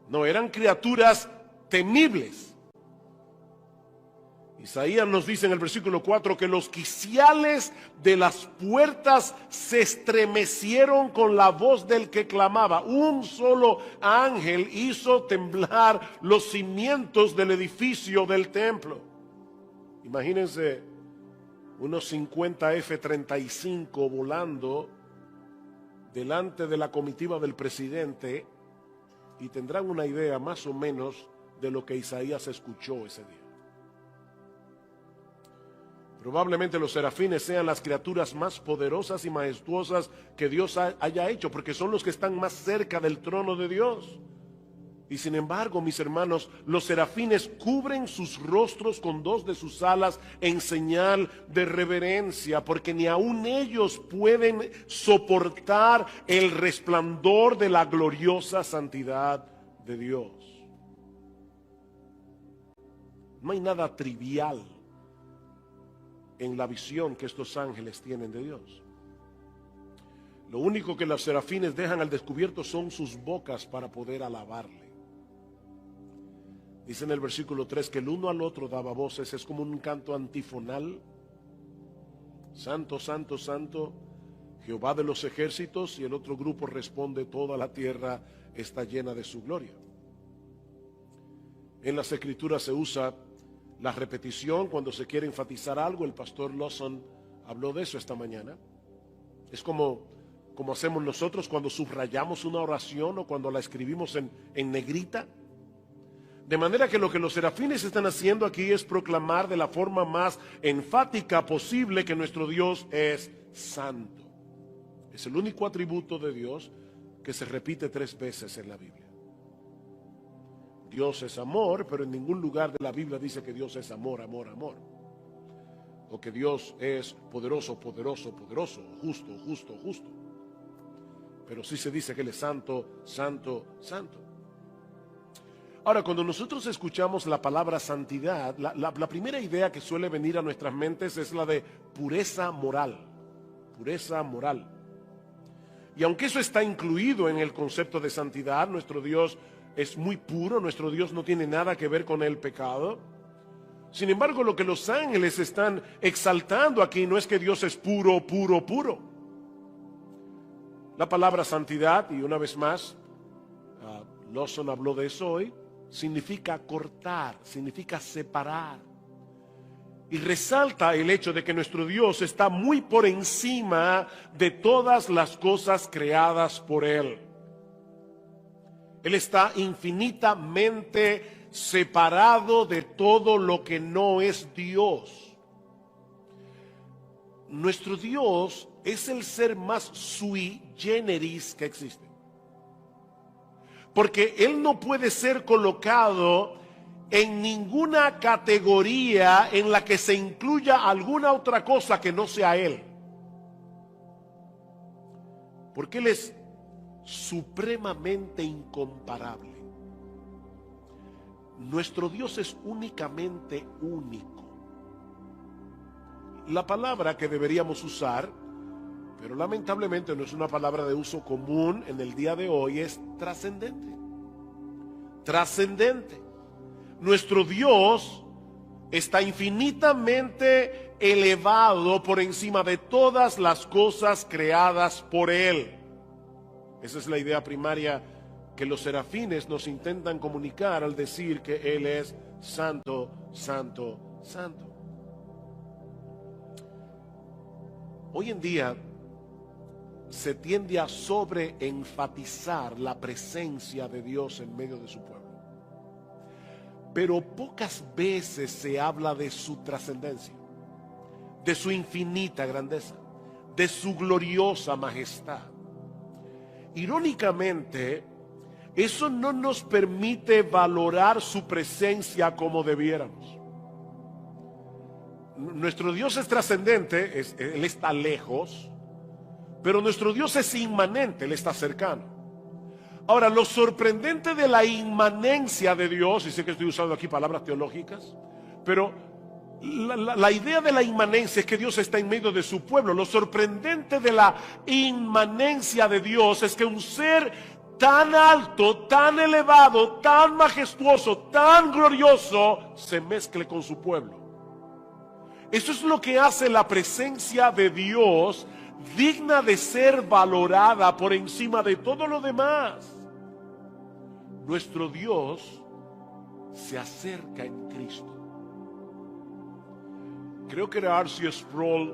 No, eran criaturas temibles. Isaías nos dice en el versículo 4 que los quiciales de las puertas se estremecieron con la voz del que clamaba. Un solo ángel hizo temblar los cimientos del edificio del templo. Imagínense unos 50 F-35 volando delante de la comitiva del presidente, y tendrán una idea más o menos de lo que Isaías escuchó ese día. Probablemente los serafines sean las criaturas más poderosas y majestuosas que Dios haya hecho, porque son los que están más cerca del trono de Dios. Y sin embargo, mis hermanos, los serafines cubren sus rostros con 2 de sus alas en señal de reverencia, porque ni aun ellos pueden soportar el resplandor de la gloriosa santidad de Dios. No hay nada trivial en la visión que estos ángeles tienen de Dios. Lo único que los serafines dejan al descubierto son sus bocas para poder alabarle. Dice en el versículo 3 que el uno al otro daba voces, es como un canto antifonal. Santo, santo, santo, Jehová de los ejércitos, y el otro grupo responde, toda la tierra está llena de su gloria. En las escrituras se usa la repetición cuando se quiere enfatizar algo. El pastor Lawson habló de eso esta mañana. Es como hacemos nosotros cuando subrayamos una oración o cuando la escribimos en negrita. De manera que lo que los serafines están haciendo aquí es proclamar de la forma más enfática posible que nuestro Dios es santo. Es el único atributo de Dios que se repite 3 veces en la Biblia. Dios es amor, pero en ningún lugar de la Biblia dice que Dios es amor, amor, amor. O que Dios es poderoso, poderoso, poderoso, justo, justo, justo. Pero sí se dice que Él es santo, santo, santo. Ahora, cuando nosotros escuchamos la palabra santidad, la primera idea que suele venir a nuestras mentes es la de pureza moral. Pureza moral. Y aunque eso está incluido en el concepto de santidad, nuestro Dios es muy puro, nuestro Dios no tiene nada que ver con el pecado. Sin embargo, lo que los ángeles están exaltando aquí no es que Dios es puro, puro, puro. La palabra santidad, y una vez más, Lawson habló de eso hoy, significa cortar, significa separar. Y resalta el hecho de que nuestro Dios está muy por encima de todas las cosas creadas por Él. Él está infinitamente separado de todo lo que no es Dios. Nuestro Dios es el ser más sui generis que existe. Porque Él no puede ser colocado en ninguna categoría en la que se incluya alguna otra cosa que no sea Él. Porque Él es supremamente incomparable. Nuestro Dios es únicamente único. La palabra que deberíamos usar, pero lamentablemente no es una palabra de uso común en el día de hoy, es trascendente. Trascendente. Nuestro Dios está infinitamente elevado por encima de todas las cosas creadas por Él. Esa es la idea primaria que los serafines nos intentan comunicar al decir que Él es santo, santo, santo. Hoy en día se tiende a sobreenfatizar la presencia de Dios en medio de su pueblo. Pero pocas veces se habla de su trascendencia, de su infinita grandeza, de su gloriosa majestad. Irónicamente, eso no nos permite valorar su presencia como debiéramos. Nuestro Dios es trascendente, Él está lejos, pero nuestro Dios es inmanente, Él está cercano. Ahora, lo sorprendente de la inmanencia de Dios, y sé que estoy usando aquí palabras teológicas, pero la idea de la inmanencia es que Dios está en medio de su pueblo. Lo sorprendente de la inmanencia de Dios es que un ser tan alto, tan elevado, tan majestuoso, tan glorioso, se mezcle con su pueblo. Eso es lo que hace la presencia de Dios digna de ser valorada por encima de todo lo demás. Nuestro Dios se acerca en Cristo. Creo que era R.C. Sproul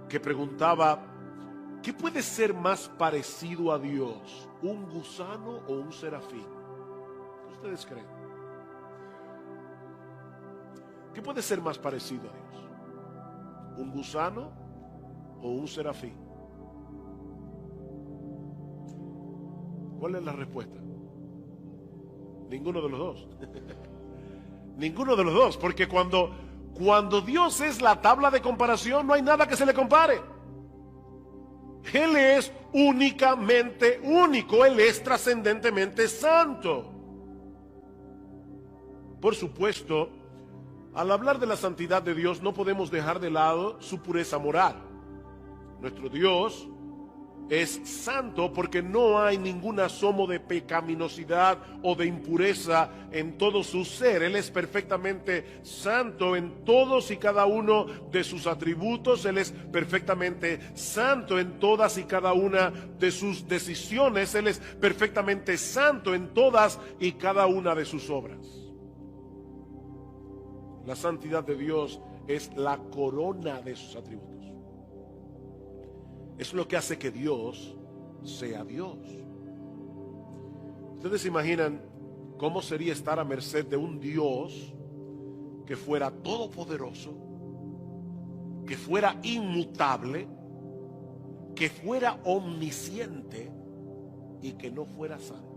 que preguntaba, ¿qué puede ser más parecido a Dios? ¿Un gusano o un serafín? ¿Qué ustedes creen? ¿Qué puede ser más parecido a Dios? ¿Un gusano o un serafín? ¿Cuál es la respuesta? Ninguno de los dos. Ninguno de los dos, porque cuando Dios es la tabla de comparación, no hay nada que se le compare. Él es únicamente único, Él es trascendentemente santo. Por supuesto, al hablar de la santidad de Dios, no podemos dejar de lado su pureza moral. Nuestro Dios es santo porque no hay ningún asomo de pecaminosidad o de impureza en todo su ser. Él es perfectamente santo en todos y cada uno de sus atributos. Él es perfectamente santo en todas y cada una de sus decisiones. Él es perfectamente santo en todas y cada una de sus obras. La santidad de Dios es la corona de sus atributos. Es lo que hace que Dios sea Dios. ¿Ustedes se imaginan cómo sería estar a merced de un Dios que fuera todopoderoso, que fuera inmutable, que fuera omnisciente y que no fuera santo?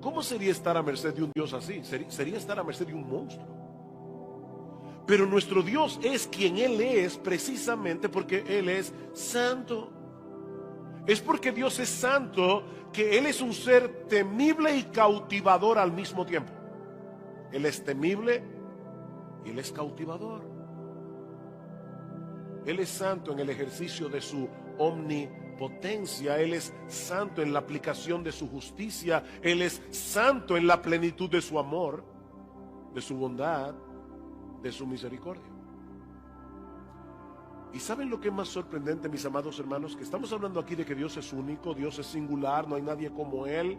¿Cómo sería estar a merced de un Dios así? Sería estar a merced de un monstruo. Pero nuestro Dios es quien Él es precisamente porque Él es santo. Es porque Dios es santo que Él es un ser temible y cautivador al mismo tiempo. Él es temible y Él es cautivador. Él es santo en el ejercicio de su omnipotencia. Él es santo en la aplicación de su justicia. Él es santo en la plenitud de su amor, de su bondad, de su misericordia. ¿Y saben lo que es más sorprendente, mis amados hermanos? Que estamos hablando aquí de que Dios es único, Dios es singular, no hay nadie como Él.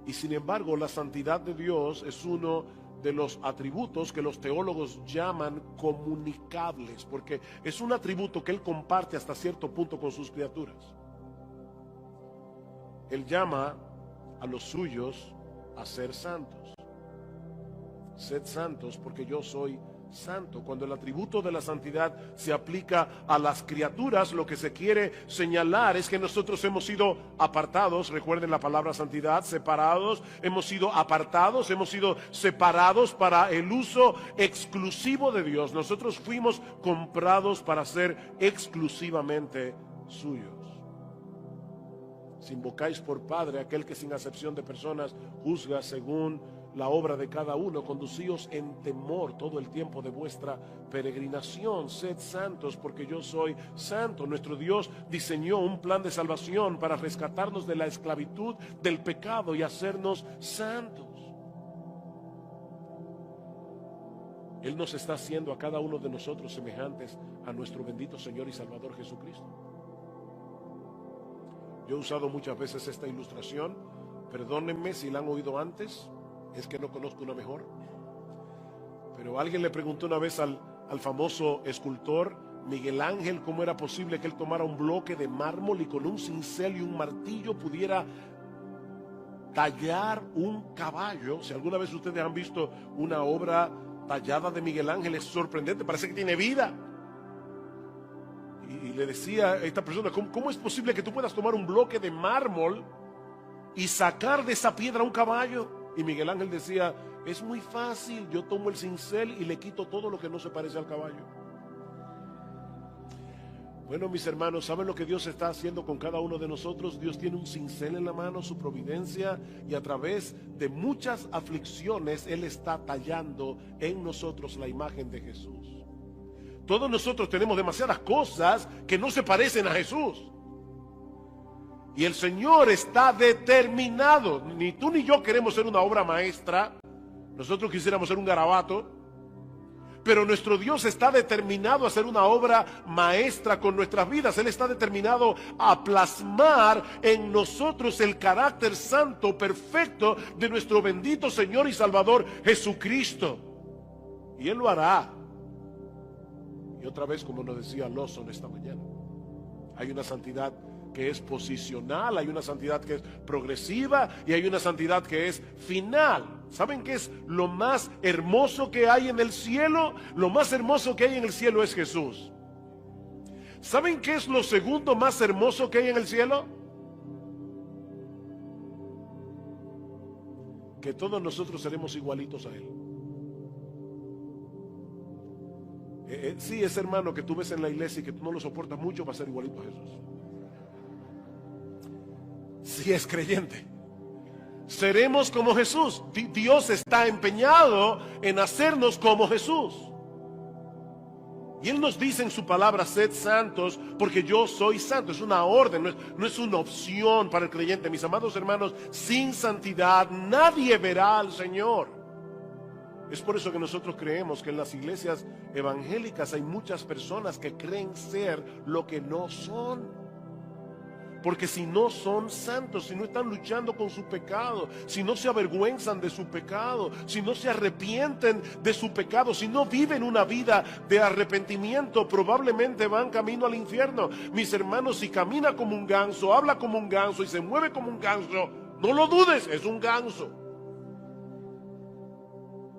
Y sin embargo, la santidad de Dios es uno de los atributos que los teólogos llaman comunicables, porque es un atributo que Él comparte hasta cierto punto con sus criaturas. Él llama a los suyos a ser santos. Sed santos porque yo soy santo. Cuando el atributo de la santidad se aplica a las criaturas, lo que se quiere señalar es que nosotros hemos sido apartados. Recuerden la palabra santidad, separados. Hemos sido apartados, hemos sido separados para el uso exclusivo de Dios. Nosotros fuimos comprados para ser exclusivamente suyos. Si invocáis por Padre aquel que sin acepción de personas juzga según la obra de cada uno, conducíos en temor todo el tiempo de vuestra peregrinación. Sed santos porque yo soy santo. Nuestro Dios diseñó un plan de salvación para rescatarnos de la esclavitud del pecado y hacernos santos. Él nos está haciendo a cada uno de nosotros semejantes a nuestro bendito Señor y Salvador Jesucristo. Yo he usado muchas veces esta ilustración. Perdónenme si la han oído antes. Es que no conozco una mejor. Pero alguien le preguntó una vez al famoso escultor Miguel Ángel cómo era posible que él tomara un bloque de mármol y con un cincel y un martillo pudiera tallar un caballo. Si alguna vez ustedes han visto una obra tallada de Miguel Ángel, es sorprendente, parece que tiene vida. Y le decía a esta persona, ¿cómo es posible que tú puedas tomar un bloque de mármol y sacar de esa piedra un caballo? Y Miguel Ángel decía, es muy fácil, yo tomo el cincel y le quito todo lo que no se parece al caballo. Bueno, mis hermanos, ¿saben lo que Dios está haciendo con cada uno de nosotros? Dios tiene un cincel en la mano, su providencia, y a través de muchas aflicciones Él está tallando en nosotros la imagen de Jesús. Todos nosotros tenemos demasiadas cosas que no se parecen a Jesús. Y el Señor está determinado. Ni tú ni yo queremos ser una obra maestra. Nosotros quisiéramos ser un garabato. Pero nuestro Dios está determinado a hacer una obra maestra con nuestras vidas. Él está determinado a plasmar en nosotros el carácter santo, perfecto de nuestro bendito Señor y Salvador Jesucristo. Y Él lo hará. Y otra vez, como nos decía Lawson esta mañana, hay una santidad que es posicional, hay una santidad que es progresiva y hay una santidad que es final. ¿Saben qué es lo más hermoso que hay en el cielo? Lo más hermoso que hay en el cielo es Jesús. ¿Saben qué es lo segundo más hermoso que hay en el cielo? Que todos nosotros seremos igualitos a Él. Sí, ese hermano que tú ves en la iglesia y que tú no lo soportas mucho va a ser igualito a Jesús. Si es creyente, seremos como Jesús. Dios está empeñado en hacernos como Jesús. Y Él nos dice en su palabra: sed santos porque yo soy santo. Es una orden, no es una opción para el creyente. Mis amados hermanos, sin santidad nadie verá al Señor. Es por eso que nosotros creemos que en las iglesias evangélicas hay muchas personas que creen ser lo que no son. Porque si no son santos, si no están luchando con su pecado, si no se avergüenzan de su pecado, si no se arrepienten de su pecado, si no viven una vida de arrepentimiento, probablemente van camino al infierno. Mis hermanos, si camina como un ganso, habla como un ganso y se mueve como un ganso, no lo dudes, es un ganso.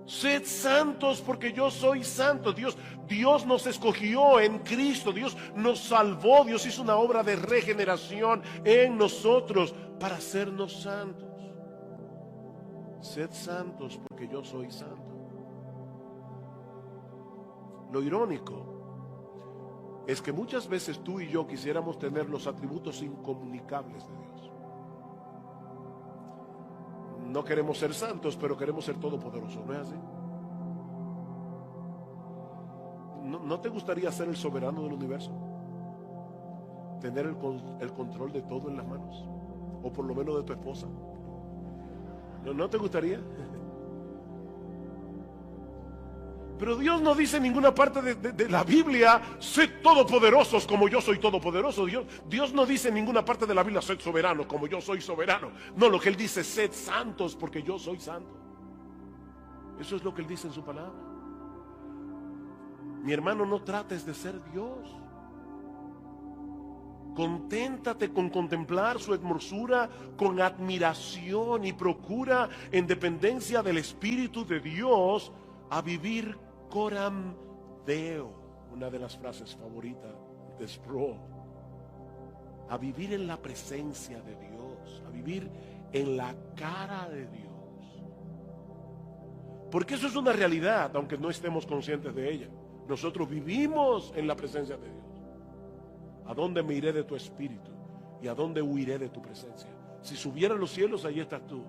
Sed santos porque yo soy santo. Dios nos escogió en Cristo. Dios nos salvó. Dios hizo una obra de regeneración en nosotros para hacernos santos. Sed santos porque yo soy santo. Lo irónico es que muchas veces tú y yo quisiéramos tener los atributos incomunicables de Dios. No queremos ser santos, pero queremos ser todopoderosos, ¿no es así? ¿No te gustaría ser el soberano del universo? Tener el control de todo en las manos, o por lo menos de tu esposa. ¿No te gustaría? Pero Dios no dice en ninguna parte de la Biblia: sed todopoderosos como yo soy todopoderoso. Dios no dice en ninguna parte de la Biblia: sed soberanos como yo soy soberano. No, lo que Él dice: sed santos porque yo soy santo. Eso es lo que Él dice en su palabra. Mi hermano, no trates de ser Dios. Conténtate con contemplar su hermosura con admiración y procura, en dependencia del Espíritu de Dios, a vivir coram Deo, una de las frases favoritas de Sproul. A vivir en la presencia de Dios, a vivir en la cara de Dios. Porque eso es una realidad, aunque no estemos conscientes de ella. Nosotros vivimos en la presencia de Dios. ¿A dónde me iré de tu espíritu? ¿Y a dónde huiré de tu presencia? Si subiera a los cielos, allí estás tú.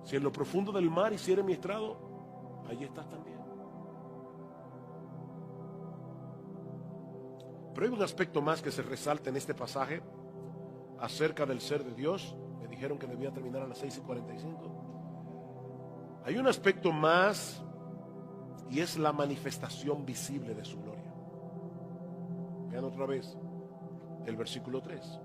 Si en lo profundo del mar hiciera mi estrado, allí estás también. Pero hay un aspecto más que se resalta en este pasaje acerca del ser de Dios. Me dijeron que debía terminar a las 6:45. Hay un aspecto más, y es la manifestación visible de su gloria. Vean otra vez el versículo 3.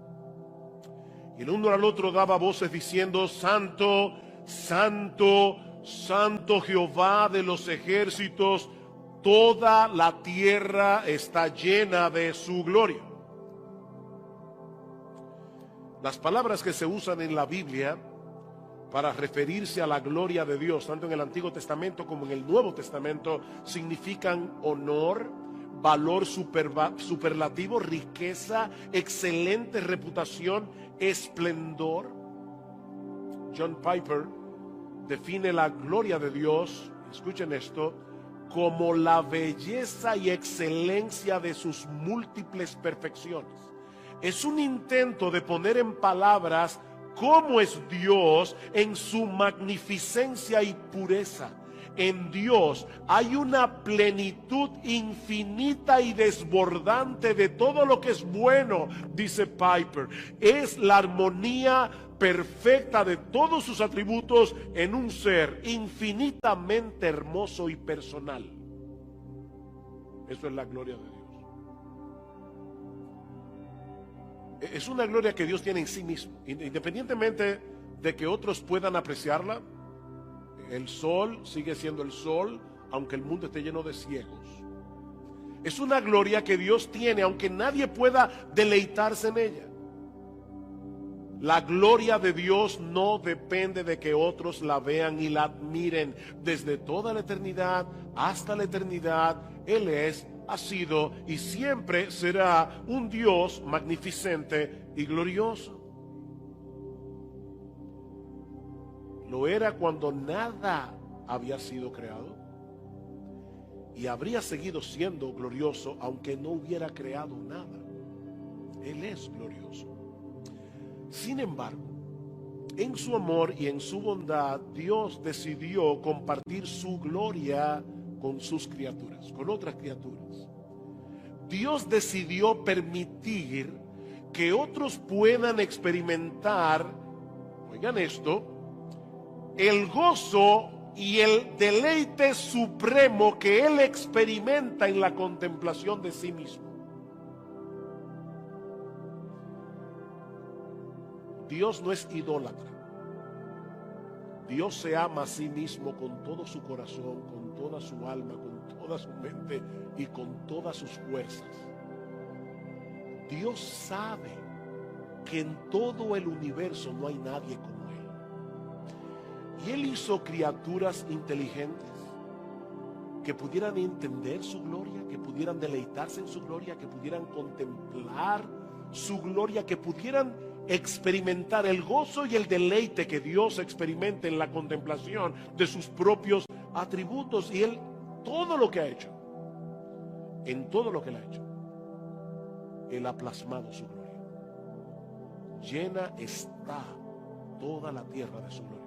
Y el uno al otro daba voces diciendo: Santo, Santo, Santo Jehová de los ejércitos, toda la tierra está llena de su gloria. Las palabras que se usan en la Biblia para referirse a la gloria de Dios, tanto en el Antiguo Testamento como en el Nuevo Testamento, significan honor, valor superlativo, riqueza, excelente reputación, esplendor. John Piper define la gloria de Dios, escuchen esto, como la belleza y excelencia de sus múltiples perfecciones. Es un intento de poner en palabras cómo es Dios en su magnificencia y pureza. En Dios hay una plenitud infinita y desbordante de todo lo que es bueno, dice Piper. Es la armonía perfecta de todos sus atributos en un ser infinitamente hermoso y personal. Eso es la gloria de Dios. Es una gloria que Dios tiene en sí mismo, independientemente de que otros puedan apreciarla. El sol sigue siendo el sol, aunque el mundo esté lleno de ciegos. Es una gloria que Dios tiene, aunque nadie pueda deleitarse en ella. La gloria de Dios no depende de que otros la vean y la admiren. Desde toda la eternidad hasta la eternidad, Él es, ha sido y siempre será un Dios magnificente y glorioso. Lo era cuando nada había sido creado, y habría seguido siendo glorioso aunque no hubiera creado nada. Él es glorioso. Sin embargo, en su amor y en su bondad, Dios decidió compartir su gloria con sus criaturas, con otras criaturas. Dios decidió permitir que otros puedan experimentar, oigan esto, el gozo y el deleite supremo que Él experimenta en la contemplación de sí mismo. Dios no es idólatra. Dios se ama a sí mismo con todo su corazón, con toda su alma, con toda su mente y con todas sus fuerzas. Dios sabe que en todo el universo no hay nadie como Él. Y Él hizo criaturas inteligentes que pudieran entender su gloria, que pudieran deleitarse en su gloria, que pudieran contemplar su gloria, que pudieran experimentar el gozo y el deleite que Dios experimenta en la contemplación de sus propios atributos. Y Él, todo lo que ha hecho, en todo lo que Él ha hecho, Él ha plasmado su gloria. Llena está toda la tierra de su gloria.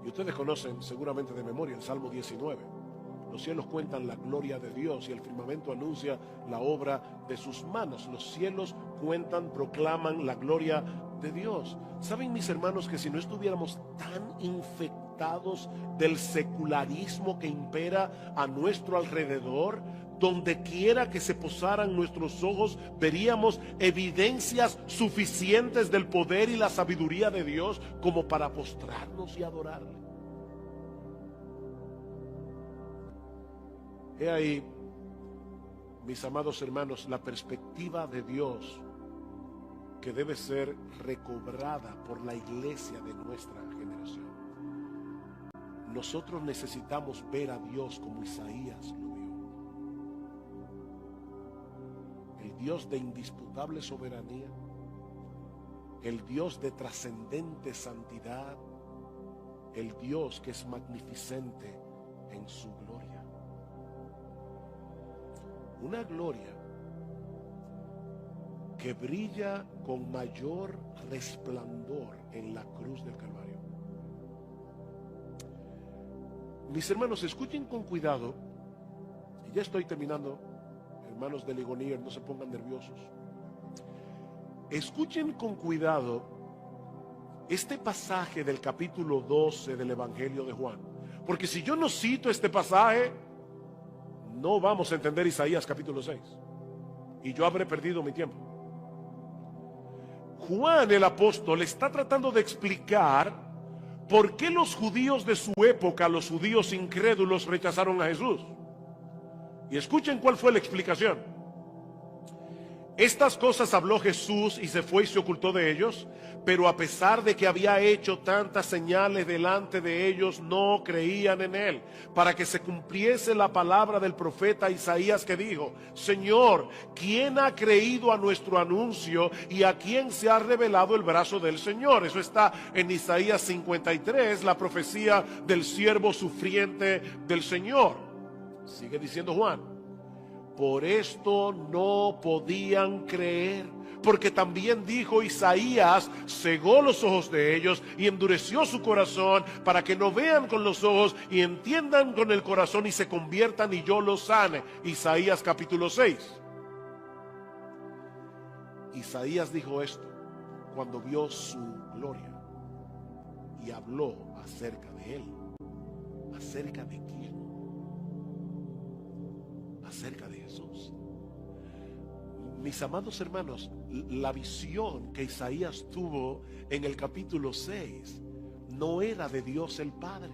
Y ustedes conocen seguramente de memoria el Salmo 19. Los cielos cuentan la gloria de Dios y el firmamento anuncia la obra de sus manos. Los cielos cuentan, proclaman la gloria de Dios. ¿Saben, mis hermanos, que si no estuviéramos tan infectados del secularismo que impera a nuestro alrededor, donde quiera que se posaran nuestros ojos, veríamos evidencias suficientes del poder y la sabiduría de Dios como para postrarnos y adorarle? He ahí, mis amados hermanos, la perspectiva de Dios que debe ser recobrada por la iglesia de nuestra generación. Nosotros necesitamos ver a Dios como Isaías lo vio. El Dios de indisputable soberanía, el Dios de trascendente santidad, el Dios que es magnificente en su gloria. Una gloria que brilla con mayor resplandor en la cruz del Calvario. Mis hermanos, escuchen con cuidado, y ya estoy terminando, hermanos de Ligonier, no se pongan nerviosos. Escuchen con cuidado este pasaje del capítulo 12 del Evangelio de Juan, porque si yo no cito este pasaje, no vamos a entender Isaías capítulo 6 y yo habré perdido mi tiempo. Juan el apóstol está tratando de explicar por qué los judíos de su época, los judíos incrédulos, rechazaron a Jesús. Y escuchen cuál fue la explicación. Estas cosas habló Jesús y se fue y se ocultó de ellos, pero a pesar de que había hecho tantas señales delante de ellos, no creían en él, para que se cumpliese la palabra del profeta Isaías que dijo: Señor, ¿quién ha creído a nuestro anuncio y a quién se ha revelado el brazo del Señor? Eso está en Isaías 53, la profecía del siervo sufriente del Señor. Sigue diciendo Juan: por esto no podían creer, porque también dijo Isaías: cegó los ojos de ellos y endureció su corazón, para que no vean con los ojos y entiendan con el corazón y se conviertan y yo los sane. Isaías capítulo 6. Isaías dijo esto cuando vio su gloria y habló acerca de él. ¿Acerca de quién? Acerca de Jesús. Mis amados hermanos, la visión que Isaías tuvo en el capítulo 6 no era de Dios el Padre,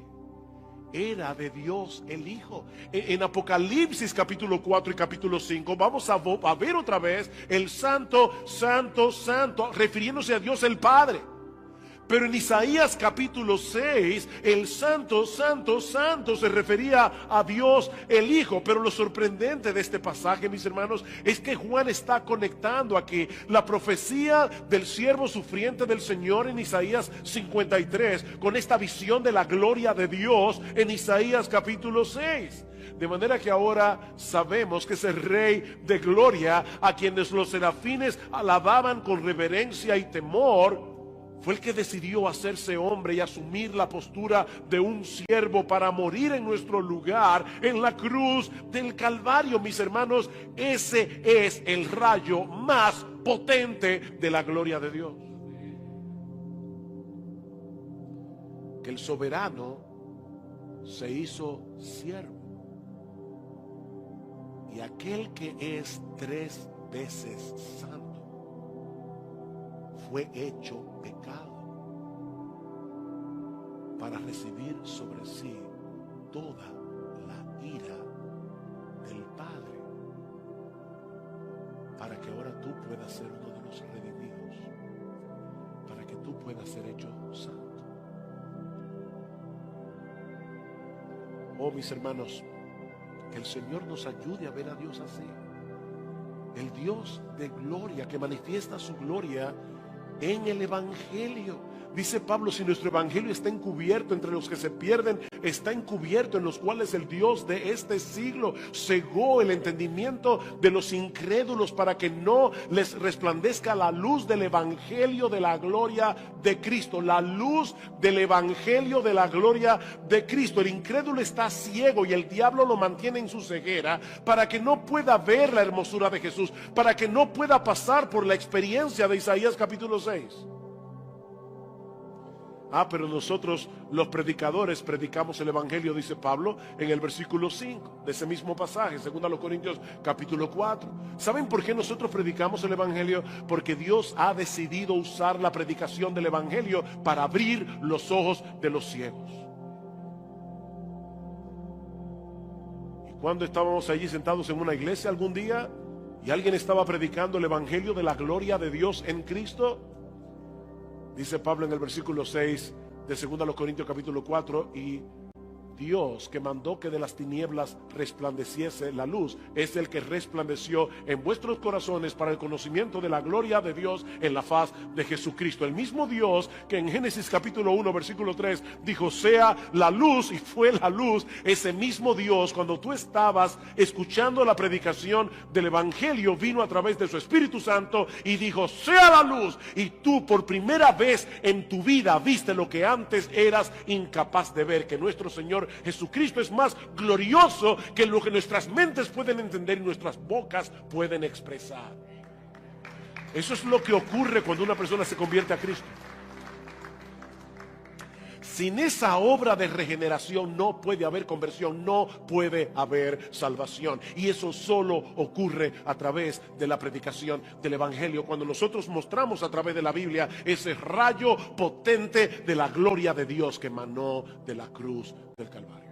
era de Dios el Hijo. En Apocalipsis capítulo 4 y capítulo 5 vamos a ver otra vez el santo, santo, santo, refiriéndose a Dios el Padre. Pero en Isaías capítulo 6, el santo, santo, santo se refería a Dios el Hijo. Pero lo sorprendente de este pasaje, mis hermanos, es que Juan está conectando aquí la profecía del siervo sufriente del Señor en Isaías 53 con esta visión de la gloria de Dios en Isaías capítulo 6. De manera que ahora sabemos que ese Rey de gloria, a quienes los serafines alababan con reverencia y temor, Fue el que decidió hacerse hombre y asumir la postura de un siervo para morir en nuestro lugar en la cruz del Calvario. Mis hermanos, ese es el rayo más potente de la gloria de Dios. Que el soberano se hizo siervo. Y aquel que es 3 veces santo fue hecho pecado para recibir sobre sí toda la ira del Padre, para que ahora tú puedas ser uno de los redimidos, para que tú puedas ser hecho santo. Oh, mis hermanos, que el Señor nos ayude a ver a Dios así. El Dios de gloria que manifiesta su gloria en el Evangelio. Dice Pablo, si nuestro evangelio está encubierto entre los que se pierden, está encubierto en los cuales el Dios de este siglo cegó el entendimiento de los incrédulos para que no les resplandezca la luz del evangelio de la gloria de Cristo. La luz del evangelio de la gloria de Cristo. El incrédulo está ciego y el diablo lo mantiene en su ceguera para que no pueda ver la hermosura de Jesús, para que no pueda pasar por la experiencia de Isaías capítulo 6. Pero nosotros los predicadores predicamos el evangelio, dice Pablo en el versículo 5 de ese mismo pasaje, 2 Corintios capítulo 4. ¿Saben por qué nosotros predicamos el evangelio? Porque Dios ha decidido usar la predicación del evangelio para abrir los ojos de los ciegos. Y cuando estábamos allí sentados en una iglesia algún día y alguien estaba predicando el evangelio de la gloria de Dios en Cristo, dice Pablo en el versículo 6 de 2 Corintios capítulo 4, y Dios que mandó que de las tinieblas resplandeciese la luz, es el que resplandeció en vuestros corazones para el conocimiento de la gloria de Dios en la faz de Jesucristo. El mismo Dios que en Génesis capítulo 1 versículo 3 dijo sea la luz y fue la luz, ese mismo Dios cuando tú estabas escuchando la predicación del evangelio vino a través de su Espíritu Santo y dijo sea la luz, y tú por primera vez en tu vida viste lo que antes eras incapaz de ver, que nuestro Señor Jesucristo es más glorioso que lo que nuestras mentes pueden entender y nuestras bocas pueden expresar. Eso es lo que ocurre cuando una persona se convierte a Cristo. Sin esa obra de regeneración no puede haber conversión, no puede haber salvación. Y eso solo ocurre a través de la predicación del evangelio. Cuando nosotros mostramos a través de la Biblia ese rayo potente de la gloria de Dios que emanó de la cruz del Calvario.